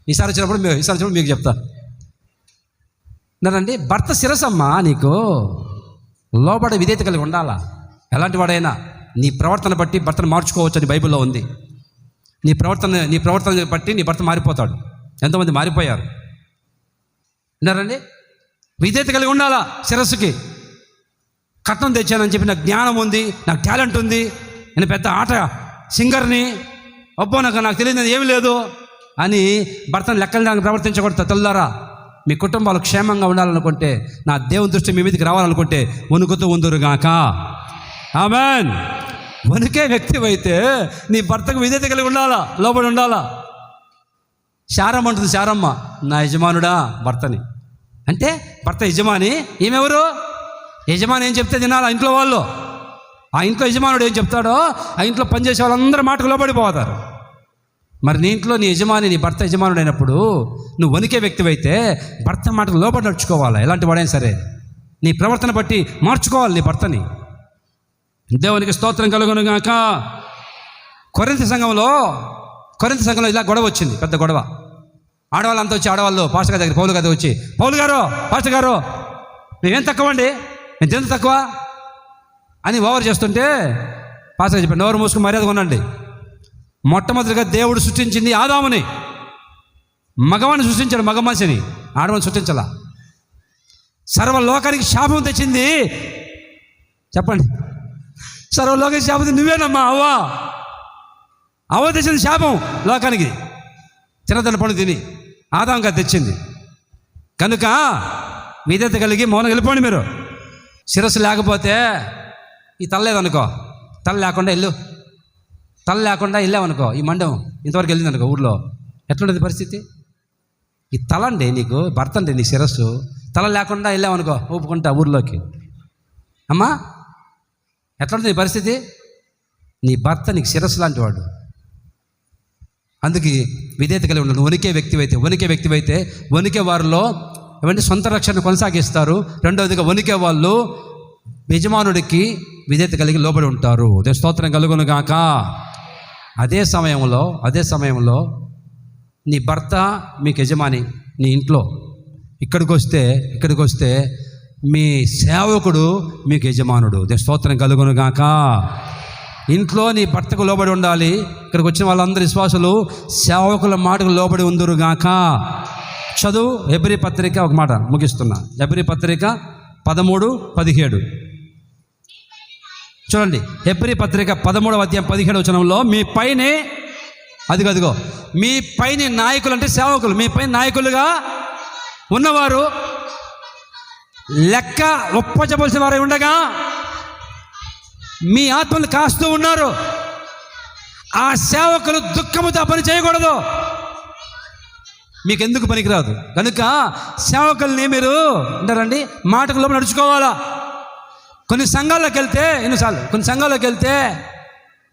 ఈసారి వచ్చినప్పుడు మీకు చెప్తా. నండి భర్త శిరసమ్మా, నీకు లోబడే విధేయత కలిగి ఉండాలా. ఎలాంటి వాడైనా నీ ప్రవర్తన బట్టి భర్తను మార్చుకోవచ్చు అని బైబిల్లో ఉంది. నీ ప్రవర్తన బట్టి నీ భర్త మారిపోతాడు. ఎంతోమంది మారిపోయారు. విన్నారండి? విధేయత కలిగి ఉండాలా. శిరస్సుకి కట్నం తెచ్చానని చెప్పి నాకు జ్ఞానం ఉంది, నాకు టాలెంట్ ఉంది, నేను పెద్ద ఆట సింగర్ని, అబ్బో నాకు తెలియదు ఏమీ లేదు అని భర్తను లెక్కలు ప్రవర్తించకూడదు. తెల్లారా మీ కుటుంబాలు క్షేమంగా ఉండాలనుకుంటే, నా దేవుని దృష్టి మీ మీదకి రావాలనుకుంటే వణుకుతూ ఉందురుగాక. ఆమేన్. వణుకే వ్యక్తివైతే నీ భర్తకు విధేయత కలిగి ఉండాలా, లోబడి ఉండాలా. శారమ్మ అంటుంది, శారమ్మ నా యజమానుడా భర్తని. అంటే భర్త యజమాని, ఈమెవరు? యజమాని ఏం చెప్తే తినాలా ఇంట్లో వాళ్ళు. ఆ ఇంట్లో యజమానుడు ఏం చెప్తాడో ఆ ఇంట్లో పనిచేసే వాళ్ళందరూ మాటకు లోబడిపోతారు. మరి నీ ఇంట్లో నీ యజమాని, నీ భర్త యజమానుడు అయినప్పుడు నువ్వు వణికే వ్యక్తివైతే భర్త మాటకు లోబడి నడుచుకోవాలా. ఎలాంటి వాడైనా సరే నీ ప్రవర్తన బట్టి మార్చుకోవాలి నీ భర్తని. దేవునికి స్తోత్రం కలుగును గాక. కొరింథీ సంఘంలో ఇలా గొడవ వచ్చింది, పెద్ద గొడవ. ఆడవాళ్ళంతా వచ్చి, ఆడవాళ్ళు పాస్టర్ గారి దగ్గర పౌలు గారు వచ్చి, పౌలు గారు, పాస్టర్ గారు మేమేం తక్కువ అండి, మేము ఎంత తక్కువ అని ఓవర్ చేస్తుంటే పాస్టర్ గారు చెప్పాడు, నోరు మూసుకుని మర్యాద కొనండి. మొట్టమొదటిగా దేవుడు సృష్టించింది ఆదాముని. మగవాడిని సృష్టించాడు, మగ మనిషిని, ఆడవాడిని సృష్టించాల. సర్వలోకానికి శాపం తెచ్చింది, చెప్పండి, సర్వలోకానికి శాపం నువ్వేనమ్మా. అవ్వ తెచ్చింది శాపం లోకానికి, చిన్నతన పండు తిని ఆదాంగా తెచ్చింది. కనుక విధేయత కలిగి మౌనం వెళ్ళిపోండి మీరు. శిరస్సు లేకపోతే, ఈ తల లేదనుకో, తల లేకుండా వెళ్ళామనుకో, ఈ మండం ఇంతవరకు వెళ్ళింది అనుకో ఊళ్ళో, ఎట్లుంటుంది పరిస్థితి? ఈ తల అండి నీకు భర్త అండి, నీ శిరస్సు. తల లేకుండా వెళ్ళామనుకో ఊపుకుంటా ఊర్లోకి, అమ్మా ఎట్లుంటుంది నీ పరిస్థితి? నీ భర్త నీకు శిరస్సు లాంటి వాడు. అందుకే విధేయత కలిగి ఉన్నాడు. వణికే వ్యక్తివైతే వణికే వారిలో ఏమంటే సొంత రక్షణ కొనసాగిస్తారు. రెండవదిగా వణికే వాళ్ళు యజమానుడికి విధేయత కలిగి లోబడి ఉంటారు. స్తోత్రం కలుగును గాక. అదే సమయంలో నీ భర్త మీకు యజమాని, నీ ఇంట్లో ఇక్కడికి వస్తే మీ సేవకుడు మీకు యజమానుడు. స్తోత్రం కలుగును గాక. ఇంట్లో నీ భర్తకు లోబడి ఉండాలి. ఇక్కడికి వచ్చిన వాళ్ళందరూ విశ్వాసులు సేవకుల మాటకు లోబడి ఉందురుగాక. చదువు హెబ్రీ పత్రిక, ఒక మాట ముగిస్తున్నా. హెబ్రీ పత్రిక 13-17 చూడండి. హెబ్రీ పత్రిక 13వ అధ్యాయం 17వ వచనంలో మీ పైనే అదిగో మీ పైన నాయకులు అంటే సేవకులు, మీ పైన నాయకులుగా ఉన్నవారు లెక్క ఒప్పచెప్పవలసిన వారై ఉండగా మీ ఆత్మలు కాస్తూ ఉన్నారు. ఆ సేవకులు దుఃఖముతో పని చేయకూడదు, మీకు ఎందుకు పనికిరాదు. కనుక సేవకుల్ని మీరు అంటారండి మాటకు లోపల నడుచుకోవాలా. కొన్ని సంఘాల్లోకి వెళ్తే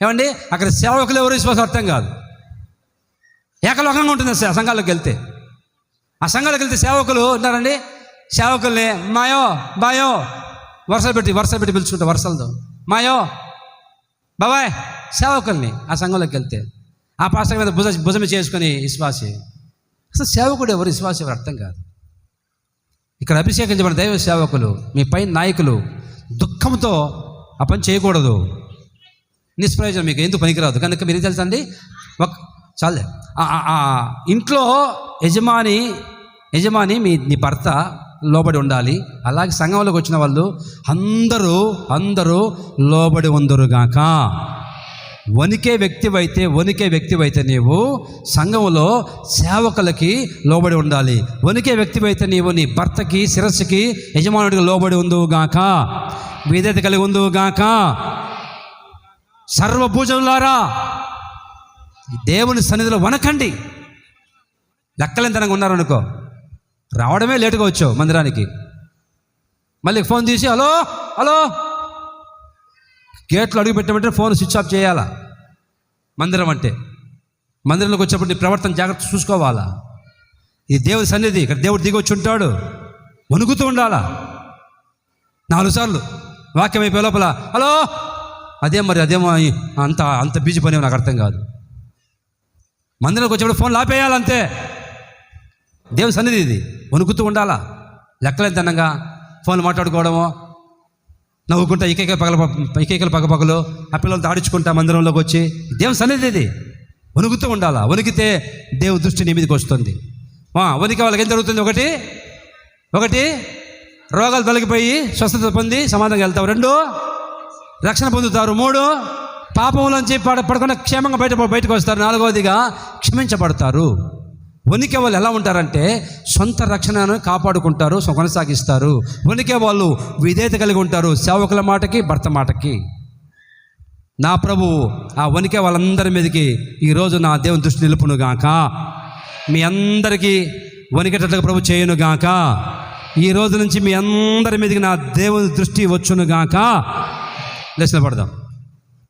ఏమండి అక్కడ సేవకులు ఎవరు విశ్వాసం అర్థం కాదు, ఏకలోకంగా ఉంటుంది ఆ సంఘాల్లోకి వెళ్తే. ఆ సంఘాలకు వెళ్తే సేవకులు అంటారండి, సేవకుల్ని మాయో బాయో వరుసలు పెట్టి పిలుచుకుంటా, వరుసలతో మాయో బాబాయ్ సేవకుల్ని. ఆ సంఘంలోకి వెళ్తే ఆ పాస్టర్ మీద భుజమి చేసుకుని విశ్వాసి. అసలు సేవకుడు ఎవరు, విశ్వాసం ఎవరు అర్థం కాదు. ఇక్కడ అభిషేకించబడిన దైవ సేవకులు, మీ పైన నాయకులు దుఃఖంతో ఆ పని చేయకూడదు. నిష్ప్రయోజనం, మీకు ఎందుకు పనికిరాదు. కనుక మీరు తెలుసండి, చాలే ఇంట్లో యజమాని నీ భర్త లోబడి ఉండాలి. అలాగే సంఘంలోకి వచ్చిన వాళ్ళు అందరూ లోబడి ఉందరుగాక. వణికే వ్యక్తివైతే నీవు సంఘములో సేవకులకి లోబడి ఉండాలి. వణికే వ్యక్తివైతే నీవు నీ భర్తకి, శిరస్సుకి, యజమానుడికి లోబడి ఉందువు గాక, విధేయత కలిగి ఉందువు గాక. సర్వభూజనులారా, దేవుని సన్నిధిలో వణకండి. లెక్కలేంతనంగా ఉన్నారనుకో, రావడమే లేటుగా వచ్చావు మందిరానికి, మళ్ళీ ఫోన్ తీసి హలో హలో, గేట్లో అడుగు పెట్టమంటే ఫోన్ స్విచ్ ఆఫ్ చేయాలా. మందిరం అంటే, మందిరంలోకి వచ్చేప్పుడు నీ ప్రవర్తన జాగ్రత్త చూసుకోవాలా. ఇది దేవుడి సన్నిధి, ఇక్కడ దేవుడు దిగి వచ్చి ఉంటాడు, వణుకుతూ ఉండాలా. 4 సార్లు వాక్యం అయిపోయే లోపల హలో, అదేమో అంత బిజీ పని నాకు అర్థం కాదు. మందిరంలోకి వచ్చేప్పుడు ఫోన్ ఆపేయాలంతే. దేవుని సన్నిధి ఇది, వణుకుతూ ఉండాలా. లెక్కలేదనంగా ఫోన్ మాట్లాడుకోవడమో, నవ్వుకుంటా ఇకైకలు పగపగలు ఆ పిల్లలతో ఆడించుకుంటా మందిరంలోకి వచ్చి, దేవుని సన్నిధి ఇది, వణుకుతూ ఉండాలా. వణికితే దేవుని దృష్టి నీ మీదకి వస్తుంది. వణికే వాళ్ళకి ఏం జరుగుతుంది? ఒకటి రోగాలు తొలగిపోయి స్వస్థత పొంది సమాధానంగా వెళ్తారు. 2 రక్షణ పొందుతారు. 3 పాపంలోంచి పడకుండా క్షేమంగా బయటకు వస్తారు. 4వదిగా క్షమించబడతారు. వణికే వాళ్ళు ఎలా ఉంటారంటే సొంత రక్షణను కాపాడుకుంటారు, కొనసాగిస్తారు. వణికే వాళ్ళు విధేయత కలిగి ఉంటారు, సేవకుల మాటకి, భర్త మాటకి. నా ప్రభువు ఆ వణికే వాళ్ళందరి మీదకి ఈరోజు నా దేవుని దృష్టి నిలుపును గాక. మీ అందరికీ వణికేటట్లుగా ప్రభు చేయును గాక. ఈ రోజు నుంచి మీ అందరి మీదకి నా దేవుని దృష్టి వచ్చును గాక. లేచిన పడదాం.